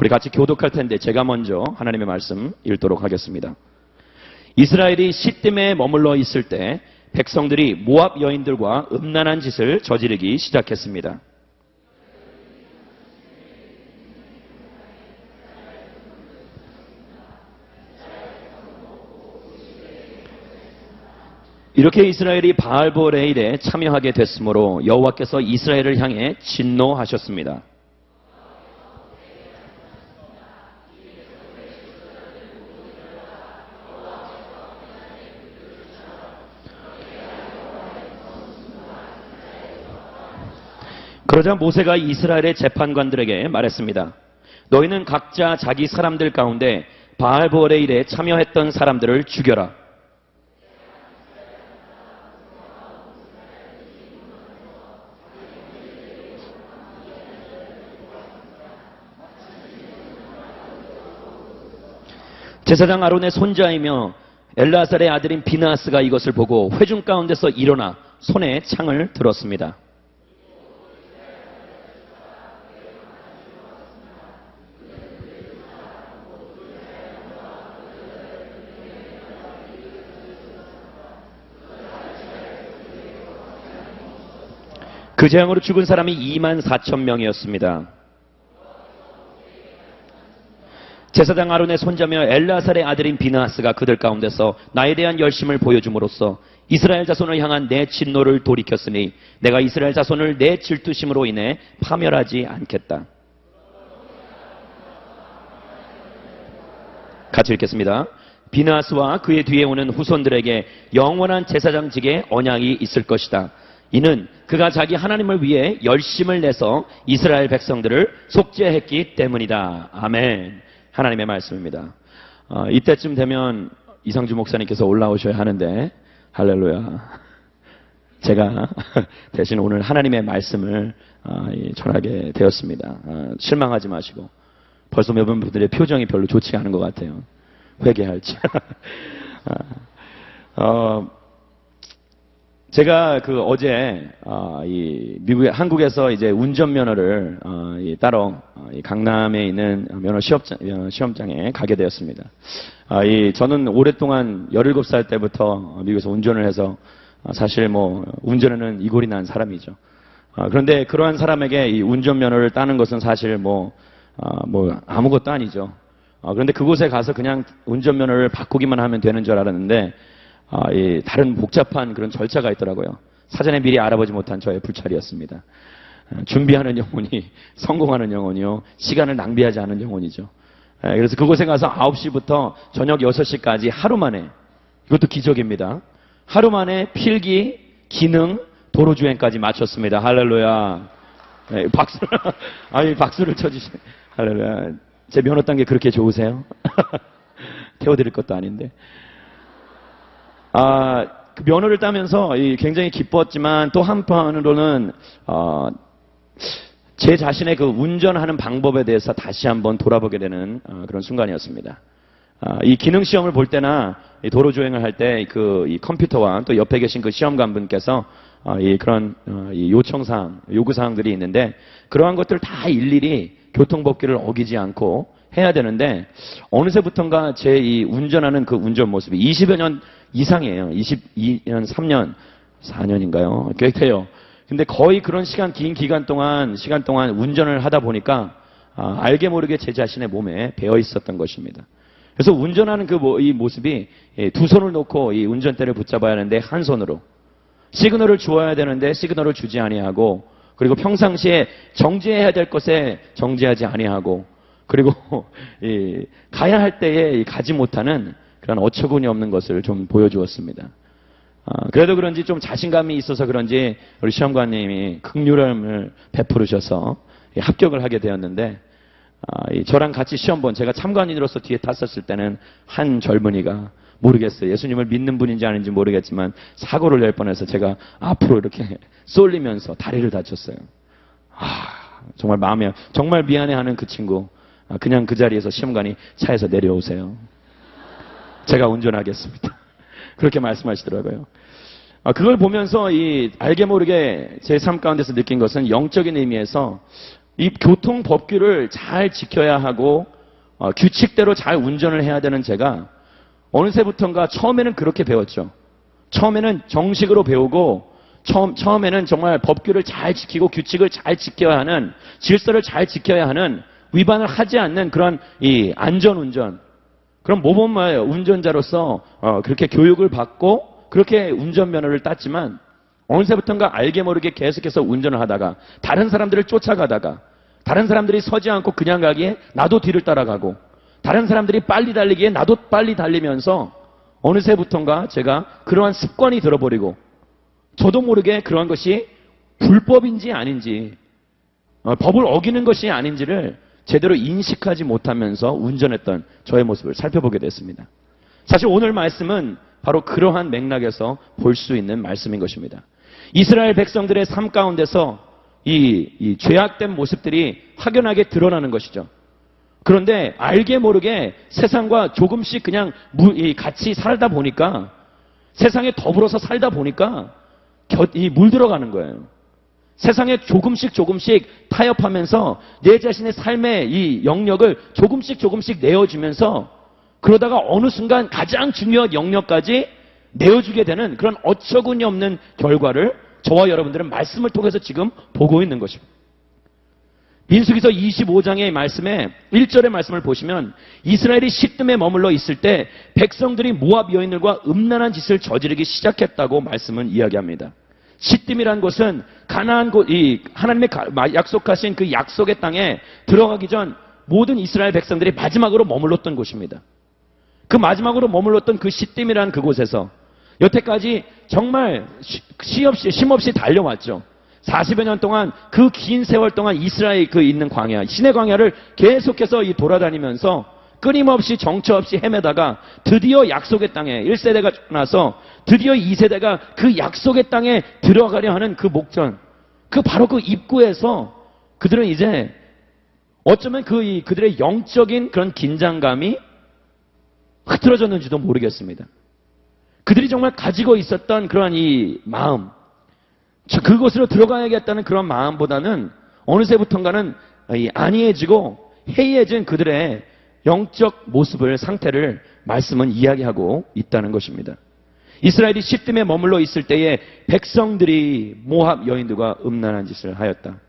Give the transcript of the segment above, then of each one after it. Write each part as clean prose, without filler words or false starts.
우리 같이 교독할 텐데 제가 먼저 하나님의 말씀 읽도록 하겠습니다. 이스라엘이 시딤에 머물러 있을 때 백성들이 모압 여인들과 음란한 짓을 저지르기 시작했습니다. 이렇게 이스라엘이 바알보레일에 참여하게 됐으므로 여호와께서 이스라엘을 향해 진노하셨습니다. 그러자 모세가 이스라엘의 재판관들에게 말했습니다. 너희는 각자 자기 사람들 가운데 바알보레일에 참여했던 사람들을 죽여라. 제사장 아론의 손자이며 엘라살의 아들인 비나스가 이것을 보고 회중 가운데서 일어나 손에 창을 들었습니다. 그 재앙으로 죽은 사람이 24,000명이었습니다. 제사장 아론의 손자며 엘라살의 아들인 비나스가 그들 가운데서 나에 대한 열심을 보여줌으로써 이스라엘 자손을 향한 내 진노를 돌이켰으니 내가 이스라엘 자손을 내 질투심으로 인해 파멸하지 않겠다. 같이 읽겠습니다. 비나스와 그의 뒤에 오는 후손들에게 영원한 제사장직의 언약이 있을 것이다. 이는 그가 자기 하나님을 위해 열심을 내서 이스라엘 백성들을 속죄했기 때문이다. 아멘. 하나님의 말씀입니다. 이때쯤 되면 이상주 목사님께서 올라오셔야 하는데 할렐루야. 제가 대신 오늘 하나님의 말씀을 전하게 되었습니다. 실망하지 마시고 벌써 몇 분들의 표정이 별로 좋지가 않은 것 같아요. 회개할지. 제가 어제 한국에서 이제 운전면허를 따로 강남에 있는 면허 시험장에 가게 되었습니다. 저는 오랫동안 17살 때부터 미국에서 운전을 해서 사실 운전에는 이골이 난 사람이죠. 그런데 그러한 사람에게 이 운전면허를 따는 것은 사실 아무것도 아니죠. 그런데 그곳에 가서 그냥 운전면허를 바꾸기만 하면 되는 줄 알았는데 다른 복잡한 그런 절차가 있더라고요. 사전에 미리 알아보지 못한 저의 불찰이었습니다. 준비하는 영혼이 성공하는 영혼이요. 시간을 낭비하지 않은 영혼이죠. 그래서 그곳에 가서 9시부터 저녁 6시까지 하루 만에, 이것도 기적입니다. 하루 만에 필기, 기능, 도로주행까지 마쳤습니다. 할렐루야. 네, 박수를 쳐주시네. 할렐루야. 제 면허 딴 게 그렇게 좋으세요? 태워드릴 것도 아닌데. 그 면허를 따면서 굉장히 기뻤지만 또 한편으로는 제 자신의 그 운전하는 방법에 대해서 다시 한번 돌아보게 되는 그런 순간이었습니다. 이 기능 시험을 볼 때나 도로 주행을 할 때 이 컴퓨터와 또 옆에 계신 그 시험관분께서 그런 요청사항, 요구사항들이 있는데 그러한 것들을 다 일일이 교통법규를 어기지 않고 해야 되는데 어느새부턴가 제 이 운전하는 그 운전 모습이 20여 년 이상이에요. 22년, 3년, 4년인가요? 꽤 돼요. 근데 거의 그런 긴 시간 동안 운전을 하다 보니까 알게 모르게 제 자신의 몸에 배어 있었던 것입니다. 그래서 운전하는 이 모습이 두 손을 놓고 이 운전대를 붙잡아야 하는데 한 손으로 시그널을 주어야 되는데 시그널을 주지 아니하고 그리고 평상시에 정지해야 될 것에 정지하지 아니하고 그리고 가야 할 때에 가지 못하는 그런 어처구니 없는 것을 좀 보여주었습니다. 그래도 그런지 좀 자신감이 있어서 그런지 우리 시험관님이 긍휼함을 베풀으셔서 합격을 하게 되었는데 저랑 같이 시험 본 제가 참관인으로서 뒤에 탔었을 때는 한 젊은이가 모르겠어요. 예수님을 믿는 분인지 아닌지 모르겠지만 사고를 낼 뻔해서 제가 앞으로 이렇게 쏠리면서 다리를 다쳤어요. 정말 미안해하는 그 친구 그냥 그 자리에서 시험관이 차에서 내려오세요. 제가 운전하겠습니다. 그렇게 말씀하시더라고요. 그걸 보면서 알게 모르게 제 삶 가운데서 느낀 것은 영적인 의미에서 이 교통 법규를 잘 지켜야 하고 규칙대로 잘 운전을 해야 되는 제가 어느새부턴가 처음에는 그렇게 배웠죠. 처음에는 정식으로 배우고 처음에는 정말 법규를 잘 지키고 규칙을 잘 지켜야 하는, 질서를 잘 지켜야 하는, 위반을 하지 않는 그런 이 안전운전, 그런 모범 운전자로서 그렇게 교육을 받고 그렇게 운전면허를 땄지만 어느새부턴가 알게 모르게 계속해서 운전을 하다가 다른 사람들을 쫓아가다가 다른 사람들이 서지 않고 그냥 가기에 나도 뒤를 따라가고 다른 사람들이 빨리 달리기에 나도 빨리 달리면서 어느새부턴가 제가 그러한 습관이 들어버리고 저도 모르게 그러한 것이 불법인지 아닌지 법을 어기는 것이 아닌지를 제대로 인식하지 못하면서 운전했던 저의 모습을 살펴보게 됐습니다. 사실 오늘 말씀은 바로 그러한 맥락에서 볼 수 있는 말씀인 것입니다. 이스라엘 백성들의 삶 가운데서 이 죄악된 모습들이 확연하게 드러나는 것이죠. 그런데 알게 모르게 세상과 조금씩 그냥 같이 살다 보니까, 세상에 더불어서 살다 보니까 물들어가는 거예요. 세상에 조금씩 타협하면서 내 자신의 삶의 이 영역을 조금씩 내어주면서 그러다가 어느 순간 가장 중요한 영역까지 내어주게 되는 그런 어처구니 없는 결과를 저와 여러분들은 말씀을 통해서 지금 보고 있는 것입니다. 민수기서 25장의 말씀에 1절의 말씀을 보시면 이스라엘이 시뜸에 머물러 있을 때 백성들이 모압 여인들과 음란한 짓을 저지르기 시작했다고 말씀은 이야기합니다. 시뜸이란 곳은 가나안 곳, 하나님의 약속하신 그 약속의 땅에 들어가기 전 모든 이스라엘 백성들이 마지막으로 머물렀던 곳입니다. 그 마지막으로 머물렀던 그 시뜸이란 그곳에서 여태까지 정말 쉼없이 달려왔죠. 40여 년 동안, 그 긴 세월 동안 이스라엘 있는 광야, 신의 광야를 계속해서 돌아다니면서 끊임없이 정처 없이 헤매다가 드디어 약속의 땅에 1세대가 나서 드디어 2세대가 그 약속의 땅에 들어가려 하는 그 목전, 바로 그 입구에서 그들은 이제 어쩌면 그들의 영적인 그런 긴장감이 흐트러졌는지도 모르겠습니다. 그들이 정말 가지고 있었던 그러한 이 마음, 그곳으로 들어가야겠다는 그런 마음보다는 어느새부턴가는 안이해지고 해이해진 그들의 영적 모습을, 상태를 말씀은 이야기하고 있다는 것입니다. 이스라엘이 시뜸에 머물러 있을 때에 백성들이 모압 여인들과 음란한 짓을 하였다.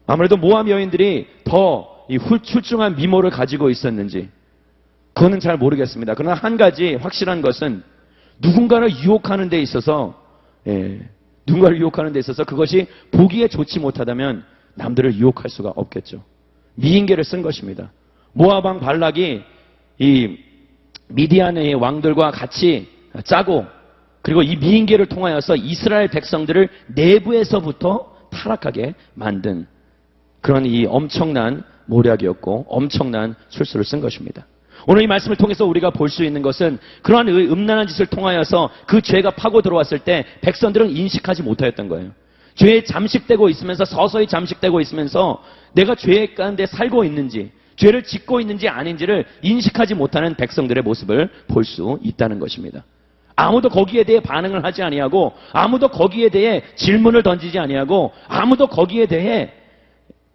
아무래도 모압 여인들이 더 출중한 미모를 가지고 있었는지 그거는 잘 모르겠습니다. 그러나 한 가지 확실한 것은 누군가를 유혹하는 데 있어서 그것이 보기에 좋지 못하다면 남들을 유혹할 수가 없겠죠. 미인계를 쓴 것입니다. 모압 왕 발락이 이 미디안의 왕들과 같이 짜고, 그리고 이 미인계를 통하여서 이스라엘 백성들을 내부에서부터 타락하게 만든 그런 이 엄청난 모략이었고 엄청난 술수를 쓴 것입니다. 오늘 이 말씀을 통해서 우리가 볼 수 있는 것은 그러한 음란한 짓을 통하여서 그 죄가 파고 들어왔을 때 백성들은 인식하지 못하였던 거예요. 죄에 잠식되고 있으면서, 서서히 잠식되고 있으면서 내가 죄 가운데 살고 있는지, 죄를 짓고 있는지 아닌지를 인식하지 못하는 백성들의 모습을 볼 수 있다는 것입니다. 아무도 거기에 대해 반응을 하지 아니하고, 아무도 거기에 대해 질문을 던지지 아니하고, 아무도 거기에 대해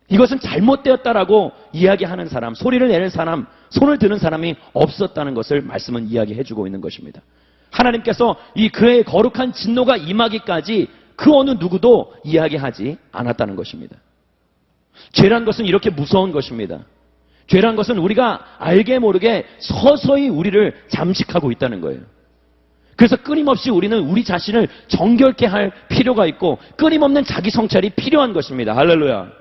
이것은 잘못되었다라고 이야기하는 사람, 소리를 내는 사람, 손을 드는 사람이 없었다는 것을 말씀은 이야기해주고 있는 것입니다. 하나님께서 그의 거룩한 진노가 임하기까지 그 어느 누구도 이야기하지 않았다는 것입니다. 죄란 것은 이렇게 무서운 것입니다. 죄란 것은 우리가 알게 모르게 서서히 우리를 잠식하고 있다는 거예요. 그래서 끊임없이 우리는 우리 자신을 정결케 할 필요가 있고 끊임없는 자기 성찰이 필요한 것입니다. 할렐루야.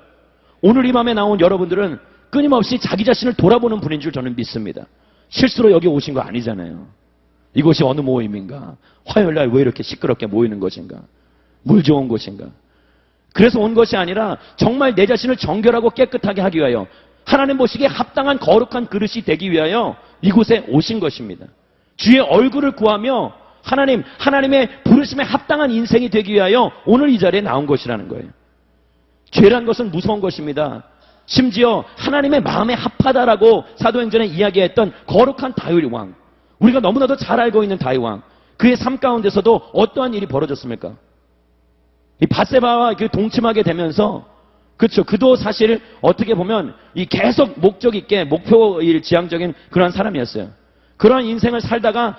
오늘 이 밤에 나온 여러분들은 끊임없이 자기 자신을 돌아보는 분인 줄 저는 믿습니다. 실수로 여기 오신 거 아니잖아요. 이곳이 어느 모임인가? 화요일날 왜 이렇게 시끄럽게 모이는 것인가? 물 좋은 곳인가? 그래서 온 것이 아니라 정말 내 자신을 정결하고 깨끗하게 하기 위하여, 하나님 보시기에 합당한 거룩한 그릇이 되기 위하여 이곳에 오신 것입니다. 주의 얼굴을 구하며 하나님의 부르심에 합당한 인생이 되기 위하여 오늘 이 자리에 나온 것이라는 거예요. 죄란 것은 무서운 것입니다. 심지어 하나님의 마음에 합하다라고 사도행전에 이야기했던 거룩한 다윗 왕, 우리가 너무나도 잘 알고 있는 다윗 왕, 그의 삶 가운데서도 어떠한 일이 벌어졌습니까? 이 밧세바와 동침하게 되면서 그렇죠. 그도 사실 어떻게 보면 이 계속 목적 있게 목표 지향적인 그런 사람이었어요. 그런 인생을 살다가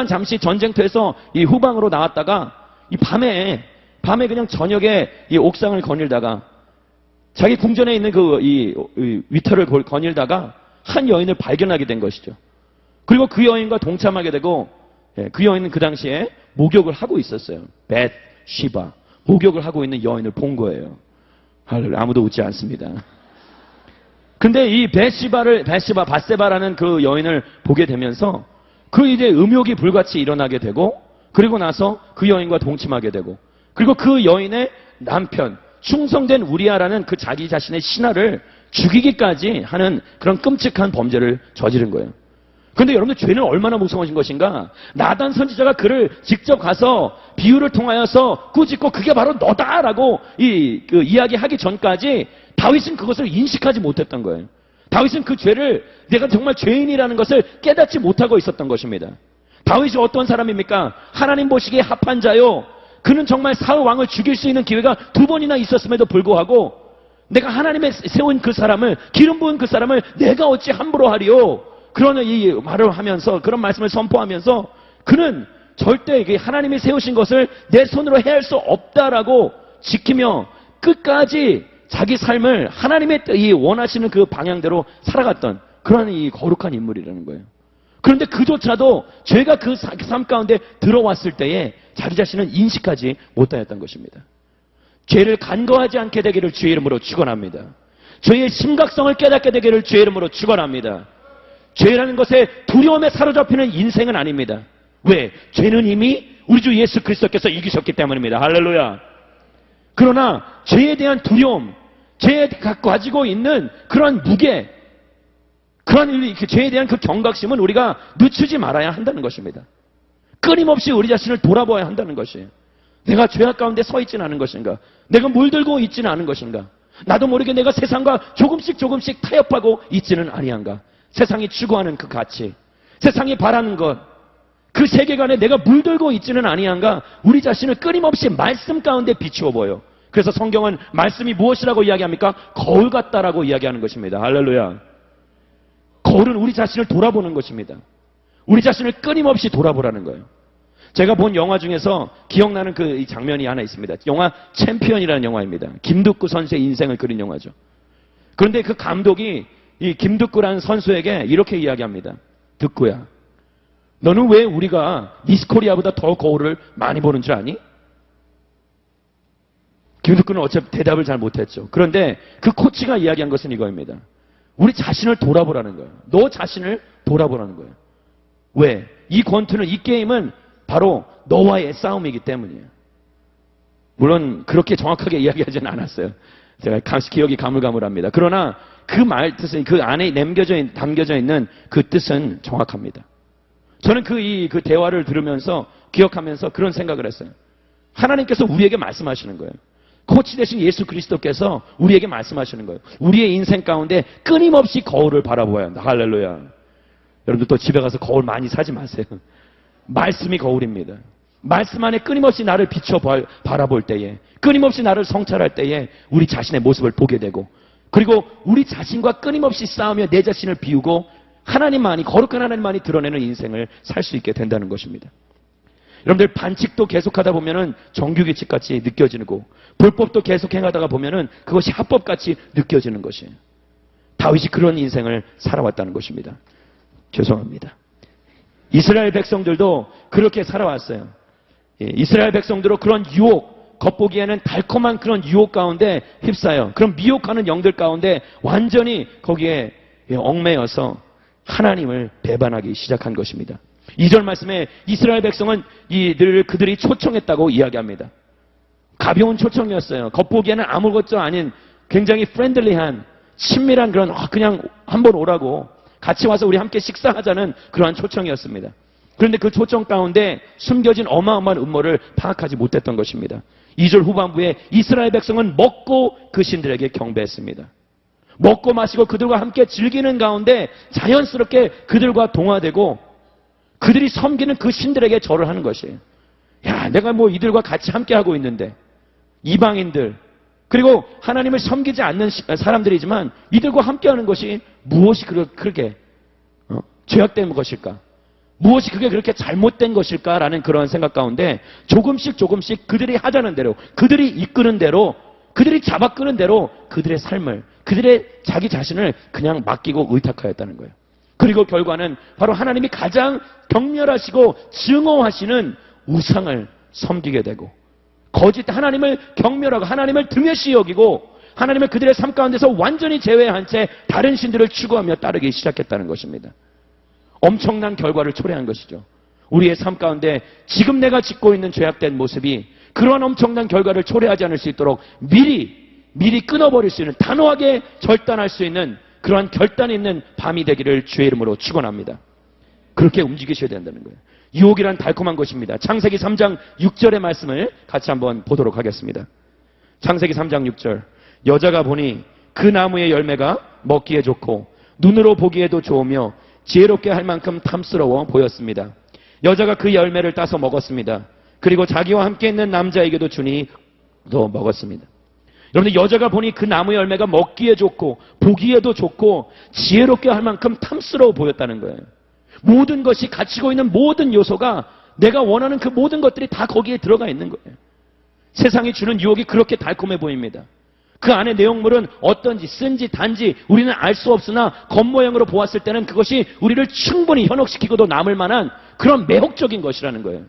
잠시 전쟁터에서 이 후방으로 나왔다가 이 밤에 그냥 저녁에 이 옥상을 거닐다가 자기 궁전에 있는 이 위터를 거닐다가 한 여인을 발견하게 된 것이죠. 그리고 그 여인과 동참하게 되고, 그 여인은 그 당시에 목욕을 하고 있었어요. 벳시바. 목욕을 하고 있는 여인을 본 거예요. 아무도 웃지 않습니다. 근데 이 바세바라는 그 여인을 보게 되면서 그 이제 음욕이 불같이 일어나게 되고, 그리고 나서 그 여인과 동침하게 되고, 그리고 그 여인의 남편, 충성된 우리아라는 그 자기 자신의 신하를 죽이기까지 하는 그런 끔찍한 범죄를 저지른 거예요. 그런데 여러분들 죄는 얼마나 무서워진 것인가? 나단 선지자가 그를 직접 가서 비유를 통하여서 꾸짖고 그게 바로 너다라고 이야기하기 전까지 다윗은 그것을 인식하지 못했던 거예요. 다윗은 그 죄를 내가 정말 죄인이라는 것을 깨닫지 못하고 있었던 것입니다. 다윗이 어떤 사람입니까? 하나님 보시기에 합한 자요. 그는 정말 사울 왕을 죽일 수 있는 기회가 2번이나 있었음에도 불구하고 내가 하나님의 세운 그 사람을, 기름 부은 그 사람을 내가 어찌 함부로 하리요? 그런 이 말을 하면서, 그런 말씀을 선포하면서 그는 절대 하나님이 세우신 것을 내 손으로 해야 할 수 없다라고 지키며 끝까지 자기 삶을 하나님의 이 원하시는 그 방향대로 살아갔던 그런 이 거룩한 인물이라는 거예요. 그런데 그조차도 죄가 그 삶 가운데 들어왔을 때에 자기 자신은 인식하지 못하였던 것입니다. 죄를 간과하지 않게 되기를 주의 이름으로 축원합니다. 죄의 심각성을 깨닫게 되기를 주의 이름으로 축원합니다. 죄라는 것에 두려움에 사로잡히는 인생은 아닙니다. 왜? 죄는 이미 우리 주 예수 그리스도께서 이기셨기 때문입니다. 할렐루야. 그러나 죄에 대한 두려움, 죄에 가지고 있는 그런 무게, 그런 죄에 대한 그 경각심은 우리가 늦추지 말아야 한다는 것입니다. 끊임없이 우리 자신을 돌아보아야 한다는 것이에요. 내가 죄악 가운데 서 있지는 않은 것인가? 내가 물들고 있지는 않은 것인가? 나도 모르게 내가 세상과 조금씩 타협하고 있지는 아니한가? 세상이 추구하는 그 가치, 세상이 바라는 것, 그 세계관에 내가 물들고 있지는 아니한가? 우리 자신을 끊임없이 말씀 가운데 비추어 보여. 그래서 성경은 말씀이 무엇이라고 이야기합니까? 거울 같다라고 이야기하는 것입니다. 할렐루야. 거울은 우리 자신을 돌아보는 것입니다. 우리 자신을 끊임없이 돌아보라는 거예요. 제가 본 영화 중에서 기억나는 그 장면이 하나 있습니다. 영화 챔피언이라는 영화입니다. 김두구 선수의 인생을 그린 영화죠. 그런데 그 감독이 이 김두구라는 선수에게 이렇게 이야기합니다. 두구야, 너는 왜 우리가 미스코리아보다 더 거울을 많이 보는 줄 아니? 김두구는 어차피 대답을 잘 못했죠. 그런데 그 코치가 이야기한 것은 이거입니다. 우리 자신을 돌아보라는 거예요. 너 자신을 돌아보라는 거예요. 왜? 이 권투는, 이 게임은 바로 너와의 싸움이기 때문이에요. 물론 그렇게 정확하게 이야기하지는 않았어요. 제가 기억이 가물가물합니다. 그러나 그 말 뜻은, 그 안에 담겨져 있는 그 뜻은 정확합니다. 저는 그 대화를 들으면서 기억하면서 그런 생각을 했어요. 하나님께서 우리에게 말씀하시는 거예요. 코치 대신 예수 그리스도께서 우리에게 말씀하시는 거예요. 우리의 인생 가운데 끊임없이 거울을 바라보아야 한다. 할렐루야. 여러분들 또 집에 가서 거울 많이 사지 마세요. 말씀이 거울입니다. 말씀 안에 끊임없이 나를 비춰 바라볼 때에, 끊임없이 나를 성찰할 때에 우리 자신의 모습을 보게 되고, 그리고 우리 자신과 끊임없이 싸우며 내 자신을 비우고 하나님만이, 거룩한 하나님만이 드러내는 인생을 살 수 있게 된다는 것입니다. 여러분들 반칙도 계속하다 보면은 정규규칙같이 느껴지고, 불법도 계속 행하다가 보면은 그것이 합법같이 느껴지는 것이에요. 다윗이 그런 인생을 살아왔다는 것입니다. 죄송합니다. 이스라엘 백성들도 그렇게 살아왔어요. 이스라엘 백성들도 그런 유혹, 겉보기에는 달콤한 그런 유혹 가운데 휩싸여, 그런 미혹하는 영들 가운데 완전히 거기에 얽매여서 하나님을 배반하기 시작한 것입니다. 2절 말씀에 이스라엘 백성은 그들이 초청했다고 이야기합니다. 가벼운 초청이었어요. 겉보기에는 아무것도 아닌 굉장히 프렌들리한, 친밀한 그런, 그냥 한번 오라고, 같이 와서 우리 함께 식사하자는 그러한 초청이었습니다. 그런데 그 초청 가운데 숨겨진 어마어마한 음모를 파악하지 못했던 것입니다. 2절 후반부에 이스라엘 백성은 먹고 그 신들에게 경배했습니다. 먹고 마시고 그들과 함께 즐기는 가운데 자연스럽게 그들과 동화되고 그들이 섬기는 그 신들에게 절을 하는 것이에요. 야, 내가 뭐 이들과 같이 함께 하고 있는데, 이방인들, 그리고 하나님을 섬기지 않는 사람들이지만 이들과 함께하는 것이 무엇이 그렇게 죄악된 것일까? 무엇이 그게 그렇게 잘못된 것일까라는 그런 생각 가운데 조금씩 그들이 하자는 대로, 그들이 이끄는 대로, 그들이 잡아끄는 대로 그들의 삶을, 그들의 자기 자신을 그냥 맡기고 의탁하였다는 거예요. 그리고 결과는 바로 하나님이 가장 경멸하시고 증오하시는 우상을 섬기게 되고, 거짓 하나님을 경멸하고 하나님을 등에시 여기고 하나님을 그들의 삶 가운데서 완전히 제외한 채 다른 신들을 추구하며 따르기 시작했다는 것입니다. 엄청난 결과를 초래한 것이죠. 우리의 삶 가운데 지금 내가 짓고 있는 죄악된 모습이 그러한 엄청난 결과를 초래하지 않을 수 있도록 미리 끊어버릴 수 있는, 단호하게 절단할 수 있는 그러한 결단이 있는 밤이 되기를 주의 이름으로 축원합니다. 그렇게 움직이셔야 된다는 거예요. 유혹이란 달콤한 것입니다. 창세기 3장 6절의 말씀을 같이 한번 보도록 하겠습니다. 창세기 3장 6절. 여자가 보니 그 나무의 열매가 먹기에 좋고 눈으로 보기에도 좋으며 지혜롭게 할 만큼 탐스러워 보였습니다. 여자가 그 열매를 따서 먹었습니다. 그리고 자기와 함께 있는 남자에게도 주니 또 먹었습니다. 여러분들, 여자가 보니 그 나무 열매가 먹기에 좋고 보기에도 좋고 지혜롭게 할 만큼 탐스러워 보였다는 거예요. 모든 것이 갖추고 있는 모든 요소가, 내가 원하는 그 모든 것들이 다 거기에 들어가 있는 거예요. 세상이 주는 유혹이 그렇게 달콤해 보입니다. 그 안에 내용물은 어떤지, 쓴지, 단지 우리는 알 수 없으나 겉모양으로 보았을 때는 그것이 우리를 충분히 현혹시키고도 남을 만한 그런 매혹적인 것이라는 거예요.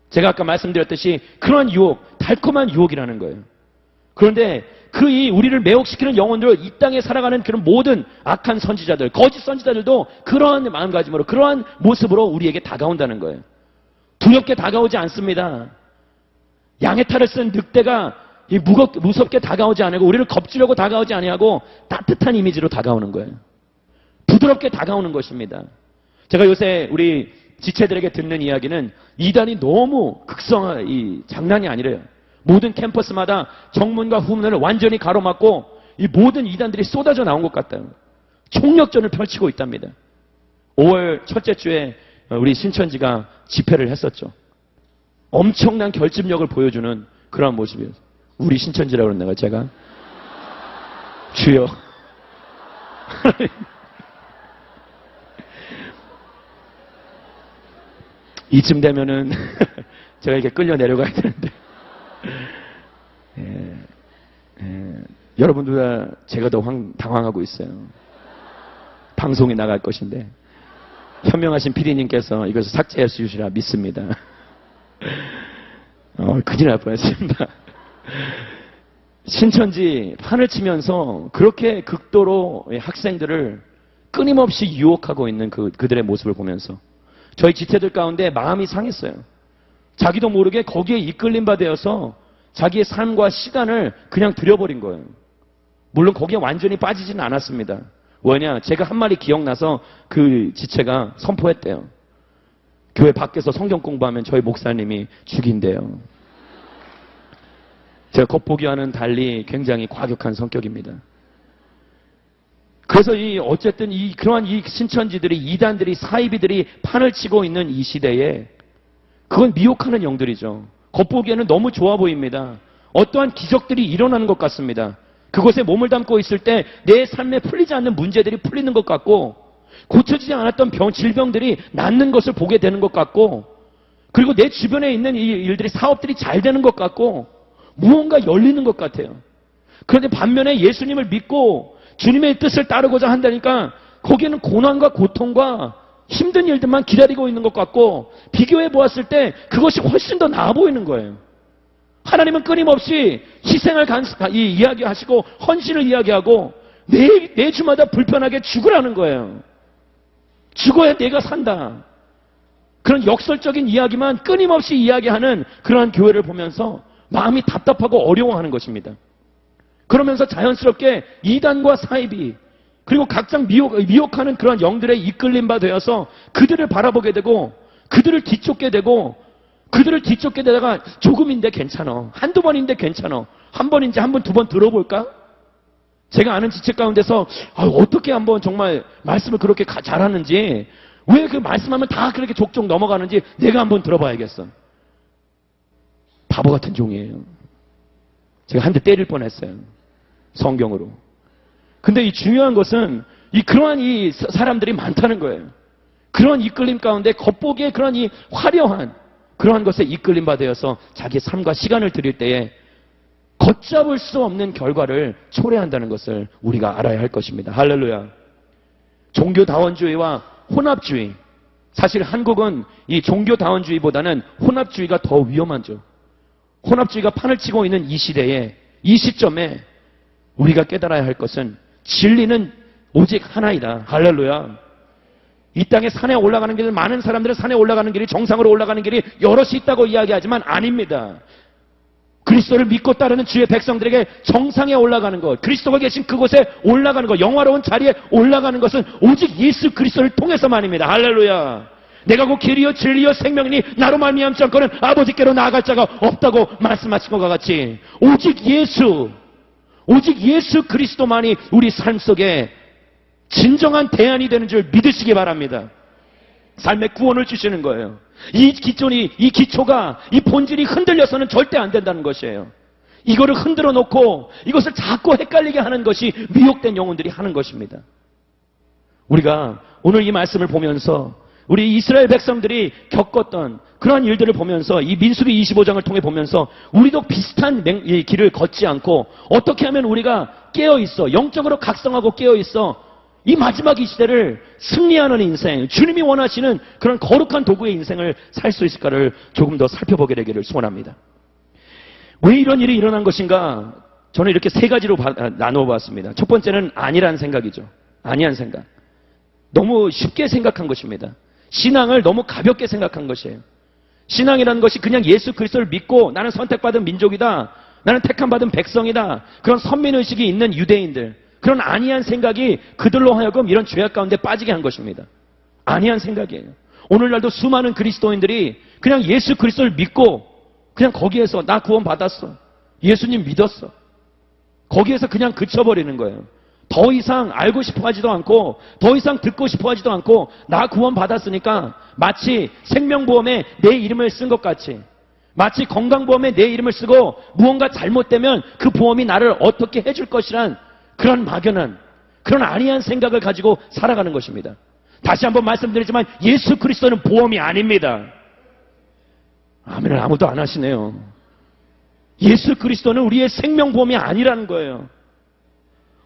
제가 아까 말씀드렸듯이 그런 유혹, 달콤한 유혹이라는 거예요. 그런데 우리를 매혹시키는 영혼들, 이 땅에 살아가는 그런 모든 악한 선지자들, 거짓 선지자들도 그러한 마음가짐으로, 그러한 모습으로 우리에게 다가온다는 거예요. 두렵게 다가오지 않습니다. 양의 탈을 쓴 늑대가 무섭게 다가오지 않고 우리를 겁주려고 다가오지 아니하고 따뜻한 이미지로 다가오는 거예요. 부드럽게 다가오는 것입니다. 제가 요새 우리 지체들에게 듣는 이야기는 이단이 너무 장난이 아니래요. 모든 캠퍼스마다 정문과 후문을 완전히 가로막고 이 모든 이단들이 쏟아져 나온 것 같아요. 총력전을 펼치고 있답니다. 5월 첫째 주에 우리 신천지가 집회를 했었죠. 엄청난 결집력을 보여주는 그런 모습이에요. 우리 신천지라고 그랬나요, 제가? 주여. 이쯤 되면은 제가 이렇게 끌려 내려가야 되는데. 여러분들 제가 더 당황하고 있어요. 방송이 나갈 것인데 현명하신 PD님께서 이것을 삭제해 주시라 믿습니다. 큰일 날 뻔했습니다. 신천지 판을 치면서 그렇게 극도로 학생들을 끊임없이 유혹하고 있는 그들의 모습을 보면서 저희 지체들 가운데 마음이 상했어요. 자기도 모르게 거기에 이끌림 바 되어서 자기의 삶과 시간을 그냥 들여버린 거예요. 물론 거기에 완전히 빠지지는 않았습니다. 왜냐? 제가 한 말이 기억나서 그 지체가 선포했대요. 교회 밖에서 성경 공부하면 저희 목사님이 죽인대요. 제가 겉보기와는 달리 굉장히 과격한 성격입니다. 그래서 어쨌든 그러한 신천지들이, 이단들이, 사이비들이 판을 치고 있는 이 시대에 그건 미혹하는 영들이죠. 겉보기에는 너무 좋아 보입니다. 어떠한 기적들이 일어나는 것 같습니다. 그곳에 몸을 담고 있을 때 내 삶에 풀리지 않는 문제들이 풀리는 것 같고, 고쳐지지 않았던 질병들이 낫는 것을 보게 되는 것 같고, 그리고 내 주변에 있는 이 일들이, 사업들이 잘 되는 것 같고, 무언가 열리는 것 같아요. 그런데 반면에 예수님을 믿고 주님의 뜻을 따르고자 한다니까 거기에는 고난과 고통과 힘든 일들만 기다리고 있는 것 같고, 비교해 보았을 때 그것이 훨씬 더 나아 보이는 거예요. 하나님은 끊임없이 희생을 이야기하시고 헌신을 이야기하고 내 주마다 불편하게 죽으라는 거예요. 죽어야 내가 산다. 그런 역설적인 이야기만 끊임없이 이야기하는 그러한 교회를 보면서 마음이 답답하고 어려워하는 것입니다. 그러면서 자연스럽게 이단과 사이비, 그리고 각장 미혹하는 그런 영들의 이끌림 바 되어서 그들을 바라보게 되고, 그들을 뒤쫓게 되고, 그들을 뒤쫓게 되다가 조금인데 괜찮아, 한두 번인데 괜찮아, 한 번인지 한 번, 두 번 들어볼까? 제가 아는 지체 가운데서 어떻게 한번 정말 말씀을 그렇게 잘하는지, 왜 그 말씀하면 다 그렇게 족족 넘어가는지 내가 한번 들어봐야겠어. 바보 같은 종이에요. 제가 한 대 때릴 뻔했어요. 성경으로. 근데 이 중요한 것은 그러한 이 사람들이 많다는 거예요. 그런 이끌림 가운데 겉보기에 그런 이 화려한 그러한 것에 이끌림 받아서 자기 삶과 시간을 드릴 때에 걷잡을 수 없는 결과를 초래한다는 것을 우리가 알아야 할 것입니다. 할렐루야. 종교다원주의와 혼합주의. 사실 한국은 이 종교다원주의보다는 혼합주의가 더 위험하죠. 혼합주의가 판을 치고 있는 이 시대에, 이 시점에 우리가 깨달아야 할 것은 진리는 오직 하나이다. 할렐루야. 이 땅에 산에 올라가는 길, 많은 사람들은 산에 올라가는 길이, 정상으로 올라가는 길이 여럿이 있다고 이야기하지만 아닙니다. 그리스도를 믿고 따르는 주의 백성들에게 정상에 올라가는 것, 그리스도가 계신 그곳에 올라가는 것, 영화로운 자리에 올라가는 것은 오직 예수 그리스도를 통해서만입니다. 할렐루야. 내가 곧 길이요 진리요 생명이니 나로 말미암지 않고는 아버지께로 나아갈 자가 없다고 말씀하신 것과 같이 오직 예수 그리스도만이 우리 삶 속에 진정한 대안이 되는 줄 믿으시기 바랍니다. 삶의 구원을 주시는 거예요. 이 기초가, 이 본질이 흔들려서는 절대 안 된다는 것이에요. 이거를 흔들어 놓고 이것을 자꾸 헷갈리게 하는 것이 미혹된 영혼들이 하는 것입니다. 우리가 오늘 이 말씀을 보면서 우리 이스라엘 백성들이 겪었던 그러한 일들을 보면서 이 민수기 25장을 통해 보면서 우리도 비슷한 길을 걷지 않고 어떻게 하면 우리가 깨어있어, 영적으로 각성하고 깨어있어 이 마지막 이 시대를 승리하는 인생, 주님이 원하시는 그런 거룩한 도구의 인생을 살 수 있을까를 조금 더 살펴보게 되기를 소원합니다. 왜 이런 일이 일어난 것인가? 저는 이렇게 세 가지로 나누어 봤습니다. 첫 번째는 아니란 생각이죠. 아니한 생각. 너무 쉽게 생각한 것입니다. 신앙을 너무 가볍게 생각한 것이에요. 신앙이라는 것이 그냥 예수 그리스도를 믿고 나는 선택받은 민족이다, 나는 택함받은 백성이다, 그런 선민의식이 있는 유대인들, 그런 아니한 생각이 그들로 하여금 이런 죄악 가운데 빠지게 한 것입니다. 아니한 생각이에요. 오늘날도 수많은 그리스도인들이 그냥 예수 그리스도를 믿고 그냥 거기에서 나 구원 받았어, 예수님 믿었어, 거기에서 그냥 그쳐버리는 거예요. 더 이상 알고 싶어 하지도 않고 더 이상 듣고 싶어 하지도 않고 나 구원 받았으니까 마치 생명보험에 내 이름을 쓴 것 같이, 마치 건강보험에 내 이름을 쓰고 무언가 잘못되면 그 보험이 나를 어떻게 해줄 것이란 그런 막연한, 그런 아니한 생각을 가지고 살아가는 것입니다. 다시 한번 말씀드리지만 예수 그리스도는 보험이 아닙니다. 아멘을 아무도 안 하시네요. 예수 그리스도는 우리의 생명보험이 아니라는 거예요.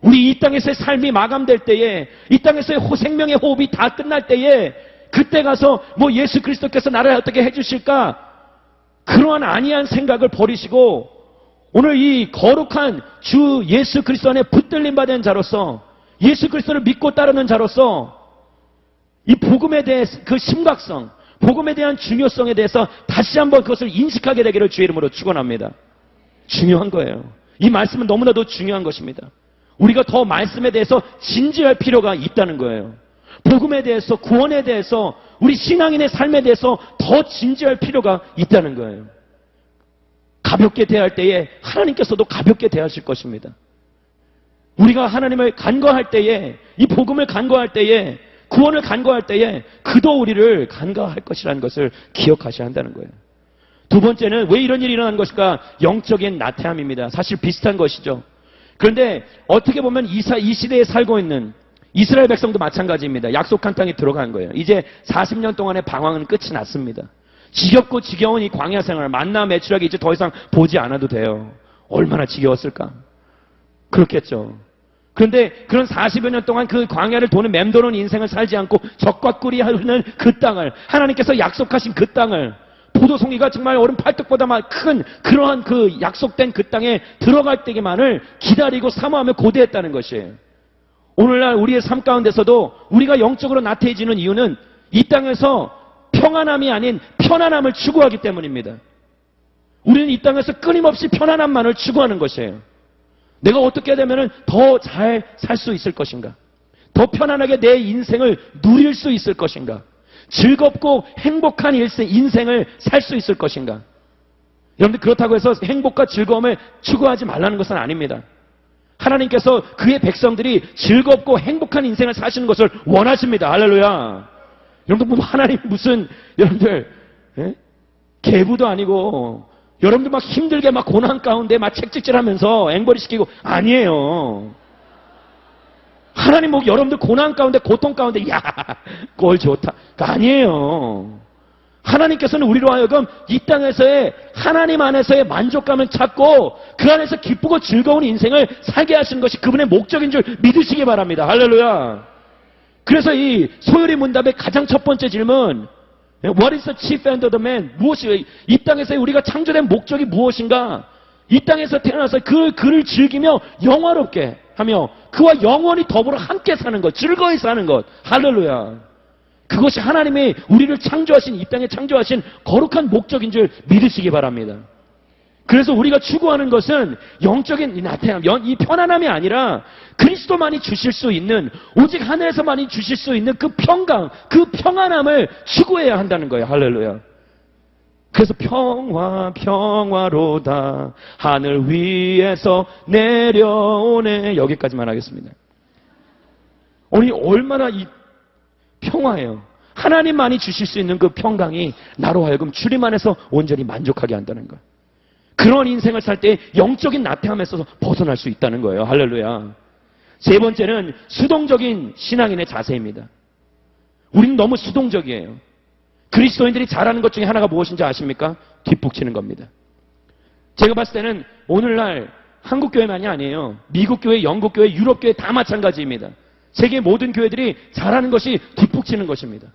우리 이 땅에서의 삶이 마감될 때에, 이 땅에서의 생명의 호흡이 다 끝날 때에 그때 가서 뭐 예수 그리스도께서 나를 어떻게 해주실까, 그러한 아니한 생각을 버리시고 오늘 이 거룩한 주 예수 그리스도 안에 붙들림 받은 자로서, 예수 그리스도를 믿고 따르는 자로서 이 복음에 대해 그 심각성, 복음에 대한 중요성에 대해서 다시 한번 그것을 인식하게 되기를 주의 이름으로 축원합니다. 중요한 거예요. 이 말씀은 너무나도 중요한 것입니다. 우리가 더 말씀에 대해서 진지할 필요가 있다는 거예요. 복음에 대해서, 구원에 대해서, 우리 신앙인의 삶에 대해서 더 진지할 필요가 있다는 거예요. 가볍게 대할 때에 하나님께서도 가볍게 대하실 것입니다. 우리가 하나님을 간과할 때에, 이 복음을 간과할 때에, 구원을 간과할 때에 그도 우리를 간과할 것이라는 것을 기억하셔야 한다는 거예요. 두 번째는 왜 이런 일이 일어난 것일까? 영적인 나태함입니다. 사실 비슷한 것이죠. 그런데 어떻게 보면 이 시대에 살고 있는 이스라엘 백성도 마찬가지입니다. 약속한 땅에 들어간 거예요. 이제 40년 동안의 방황은 끝이 났습니다. 지겹고 지겨운 이 광야 생활, 만나 매출하기 이제 더 이상 보지 않아도 돼요. 얼마나 지겨웠을까? 그렇겠죠. 그런데 그런 40여 년 동안 그 광야를 도는 맴도는 인생을 살지 않고 적과 꿀이 흐르는 그 땅을, 하나님께서 약속하신 그 땅을, 포도송이가 정말 얼음 팔뚝보다 큰 그러한 그 약속된 그 땅에 들어갈 때만을 기다리고 사모하며 고대했다는 것이에요. 오늘날 우리의 삶 가운데서도 우리가 영적으로 나태해지는 이유는 이 땅에서 평안함이 아닌 편안함을 추구하기 때문입니다. 우리는 이 땅에서 끊임없이 편안함만을 추구하는 것이에요. 내가 어떻게 되면 더 잘 살 수 있을 것인가? 더 편안하게 내 인생을 누릴 수 있을 것인가? 즐겁고 행복한 인생을 살 수 있을 것인가? 여러분들, 그렇다고 해서 행복과 즐거움을 추구하지 말라는 것은 아닙니다. 하나님께서 그의 백성들이 즐겁고 행복한 인생을 사시는 것을 원하십니다. 할렐루야. 여러분들, 하나님 무슨, 여러분들, 개부도 아니고 여러분들 막 힘들게 막 고난 가운데 막 책찍질하면서 앵벌이 시키고 아니에요. 하나님 뭐 여러분들 고난 가운데 고통 가운데 야 꼴 좋다 아니에요. 하나님께서는 우리로 하여금 이 땅에서의 하나님 안에서의 만족감을 찾고 그 안에서 기쁘고 즐거운 인생을 살게 하시는 것이 그분의 목적인 줄 믿으시기 바랍니다. 할렐루야. 그래서 이 소요리 문답의 가장 첫 번째 질문, What is the chief end of the man? 무엇이, 이 땅에서 우리가 창조된 목적이 무엇인가? 이 땅에서 태어나서 그 그를 즐기며 영화롭게 하며 그와 영원히 더불어 함께 사는 것, 즐거이 사는 것. 할렐루야. 그것이 하나님이 우리를 창조하신, 이 땅에 창조하신 거룩한 목적인 줄 믿으시기 바랍니다. 그래서 우리가 추구하는 것은 영적인 이 나태함, 이 편안함이 아니라 그리스도만이 주실 수 있는, 오직 하늘에서만이 주실 수 있는 그 평강, 그 평안함을 추구해야 한다는 거예요. 할렐루야. 그래서 평화로다 하늘 위에서 내려오네. 여기까지만 하겠습니다. 오늘 얼마나 이 평화예요. 하나님만이 주실 수 있는 그 평강이 나로 하여금 주님 안에서 온전히 만족하게 한다는 것. 그런 인생을 살 때 영적인 나태함에서 벗어날 수 있다는 거예요. 할렐루야. 세 번째는 수동적인 신앙인의 자세입니다. 우리는 너무 수동적이에요. 그리스도인들이 잘하는 것 중에 하나가 무엇인지 아십니까? 뒷북치는 겁니다. 제가 봤을 때는 오늘날 한국 교회만이 아니에요. 미국 교회, 영국 교회, 유럽 교회 다 마찬가지입니다. 세계 모든 교회들이 잘하는 것이 뒷북치는 것입니다.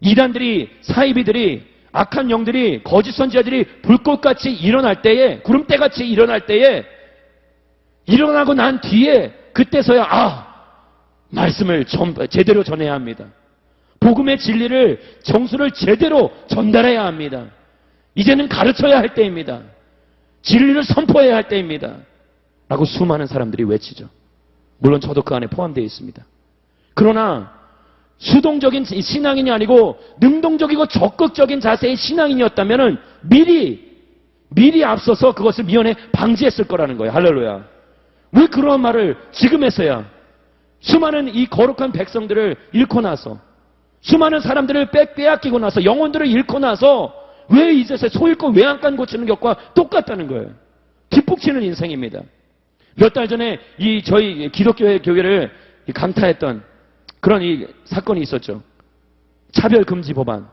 이단들이, 사이비들이, 악한 영들이, 거짓 선지자들이 불꽃같이 일어날 때에, 구름대같이 일어날 때에 일어나고 난 뒤에 그때서야 말씀을 제대로 전해야 합니다. 복음의 진리를, 정수를 제대로 전달해야 합니다. 이제는 가르쳐야 할 때입니다. 진리를 선포해야 할 때입니다. 라고 수많은 사람들이 외치죠. 물론 저도 그 안에 포함되어 있습니다. 그러나 수동적인 신앙인이 아니고 능동적이고 적극적인 자세의 신앙인이었다면 미리 앞서서 그것을 미연에 방지했을 거라는 거예요. 할렐루야. 왜 그러한 말을 지금에서야, 수많은 이 거룩한 백성들을 잃고 나서, 수많은 사람들을 빼앗기고 나서, 영혼들을 잃고 나서 왜 이제서 소잃고 외양간 고치는 것과 똑같다는 거예요. 뒷북치는 인생입니다. 몇 달 전에 저희 기독교회 교회를 강타했던 그런 이 사건이 있었죠. 차별금지 법안.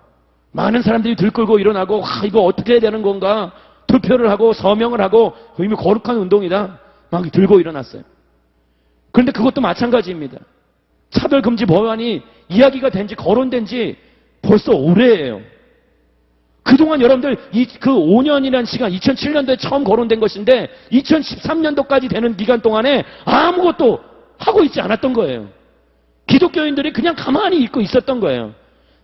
많은 사람들이 들끓고 일어나고 이거 어떻게 해야 되는 건가? 투표를 하고 서명을 하고 이미 거룩한 운동이다. 막 들고 일어났어요. 그런데 그것도 마찬가지입니다. 차별금지 법안이 이야기가 된 지, 거론된 지 벌써 오래예요. 그동안 여러분들 그 5년이라는 시간, 2007년도에 처음 거론된 것인데 2013년도까지 되는 기간 동안에 아무것도 하고 있지 않았던 거예요. 기독교인들이 그냥 가만히 있고 있었던 거예요.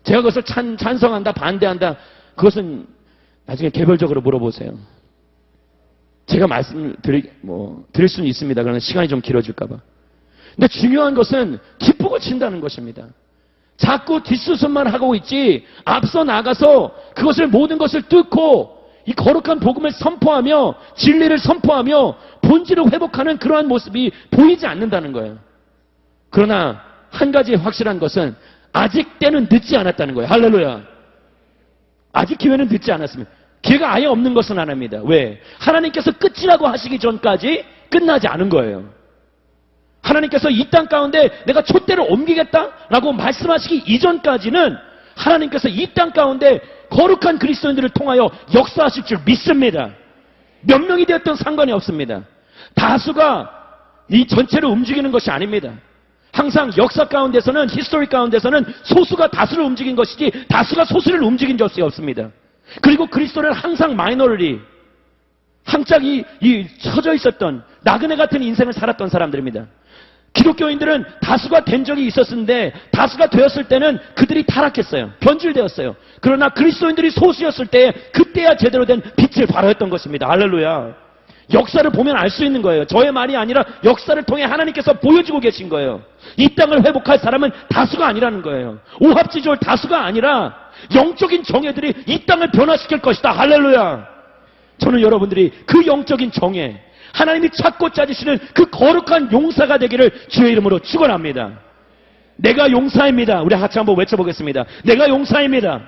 제가 그것을 찬성한다, 반대한다, 그것은 나중에 개별적으로 물어보세요. 제가 말씀을 드릴 수는 있습니다. 그러나 시간이 좀 길어질까봐. 근데 중요한 것은 뒷북을 친다는 것입니다. 자꾸 뒷수습만 하고 있지, 앞서 나가서 그것을 모든 것을 뚫고 이 거룩한 복음을 선포하며 진리를 선포하며 본질을 회복하는 그러한 모습이 보이지 않는다는 거예요. 그러나 한 가지 확실한 것은 아직 때는 늦지 않았다는 거예요. 할렐루야. 아직 기회는 늦지 않았습니다. 기회가 아예 없는 것은 아닙니다. 왜? 하나님께서 끝이라고 하시기 전까지 끝나지 않은 거예요. 하나님께서 이 땅 가운데 내가 촛대를 옮기겠다라고 말씀하시기 이전까지는 하나님께서 이 땅 가운데 거룩한 그리스도인들을 통하여 역사하실 줄 믿습니다. 몇 명이 되었던 상관이 없습니다. 다수가 이 전체를 움직이는 것이 아닙니다. 항상 역사 가운데서는, 히스토리 가운데서는 소수가 다수를 움직인 것이지 다수가 소수를 움직인 적이 없습니다. 그리고 그리스도는 항상 마이너리티, 항상 처져 있었던 나그네 같은 인생을 살았던 사람들입니다. 기독교인들은 다수가 된 적이 있었는데 다수가 되었을 때는 그들이 타락했어요. 변질되었어요. 그러나 그리스도인들이 소수였을 때 그때야 제대로 된 빛을 발하였던 것입니다. 할렐루야. 역사를 보면 알 수 있는 거예요. 저의 말이 아니라 역사를 통해 하나님께서 보여주고 계신 거예요. 이 땅을 회복할 사람은 다수가 아니라는 거예요. 오합지졸 다수가 아니라 영적인 정예들이 이 땅을 변화시킬 것이다. 할렐루야. 저는 여러분들이 그 영적인 정예, 하나님이 찾고 찾으시는 그 거룩한 용사가 되기를 주의 이름으로 축원합니다. 내가 용사입니다. 우리 같이 한번 외쳐보겠습니다. 내가 용사입니다.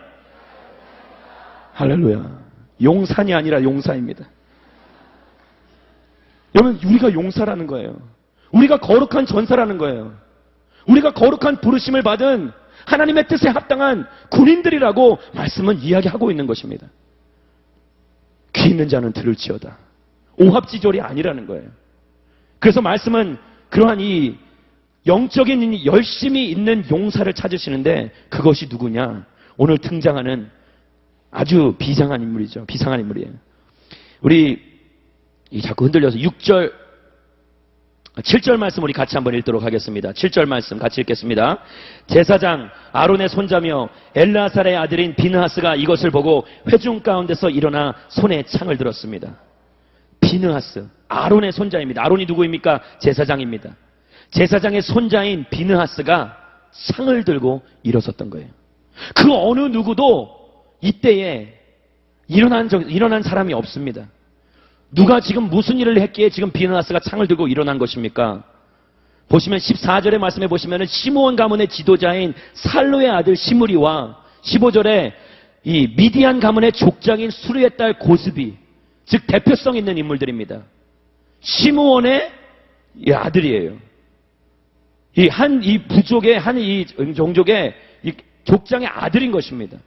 할렐루야. 용산이 아니라 용사입니다. 여러분, 우리가 용사라는 거예요. 우리가 거룩한 전사라는 거예요. 우리가 거룩한 부르심을 받은 하나님의 뜻에 합당한 군인들이라고 말씀은 이야기하고 있는 것입니다. 귀 있는 자는 들을지어다. 오합지졸이 아니라는 거예요. 그래서 말씀은 그러한 이 영적인 열심이 있는 용사를 찾으시는데, 그것이 누구냐? 오늘 등장하는 아주 비상한 인물이죠. 비상한 인물이에요. 우리 자꾸 흔들려서 7절 말씀 우리 같이 한번 읽도록 하겠습니다. 7절 말씀 같이 읽겠습니다. 제사장 아론의 손자며 엘라살의 아들인 비느하스가 이것을 보고 회중 가운데서 일어나 손에 창을 들었습니다. 비느하스, 아론의 손자입니다. 아론이 누구입니까? 제사장입니다. 제사장의 손자인 비느하스가 창을 들고 일어섰던 거예요. 그 어느 누구도 이때에 일어난 사람이 없습니다. 누가 지금 무슨 일을 했기에 지금 비느하스가 창을 들고 일어난 것입니까? 보시면 14절의 말씀에 보시면 시므온 가문의 지도자인 살로의 아들 시므리와 15절에 이 미디안 가문의 족장인 수르의 딸 고스비, 즉 대표성 있는 인물들입니다. 시므온의 아들이에요. 이 부족의 이 종족의 이 족장의 아들인 것입니다.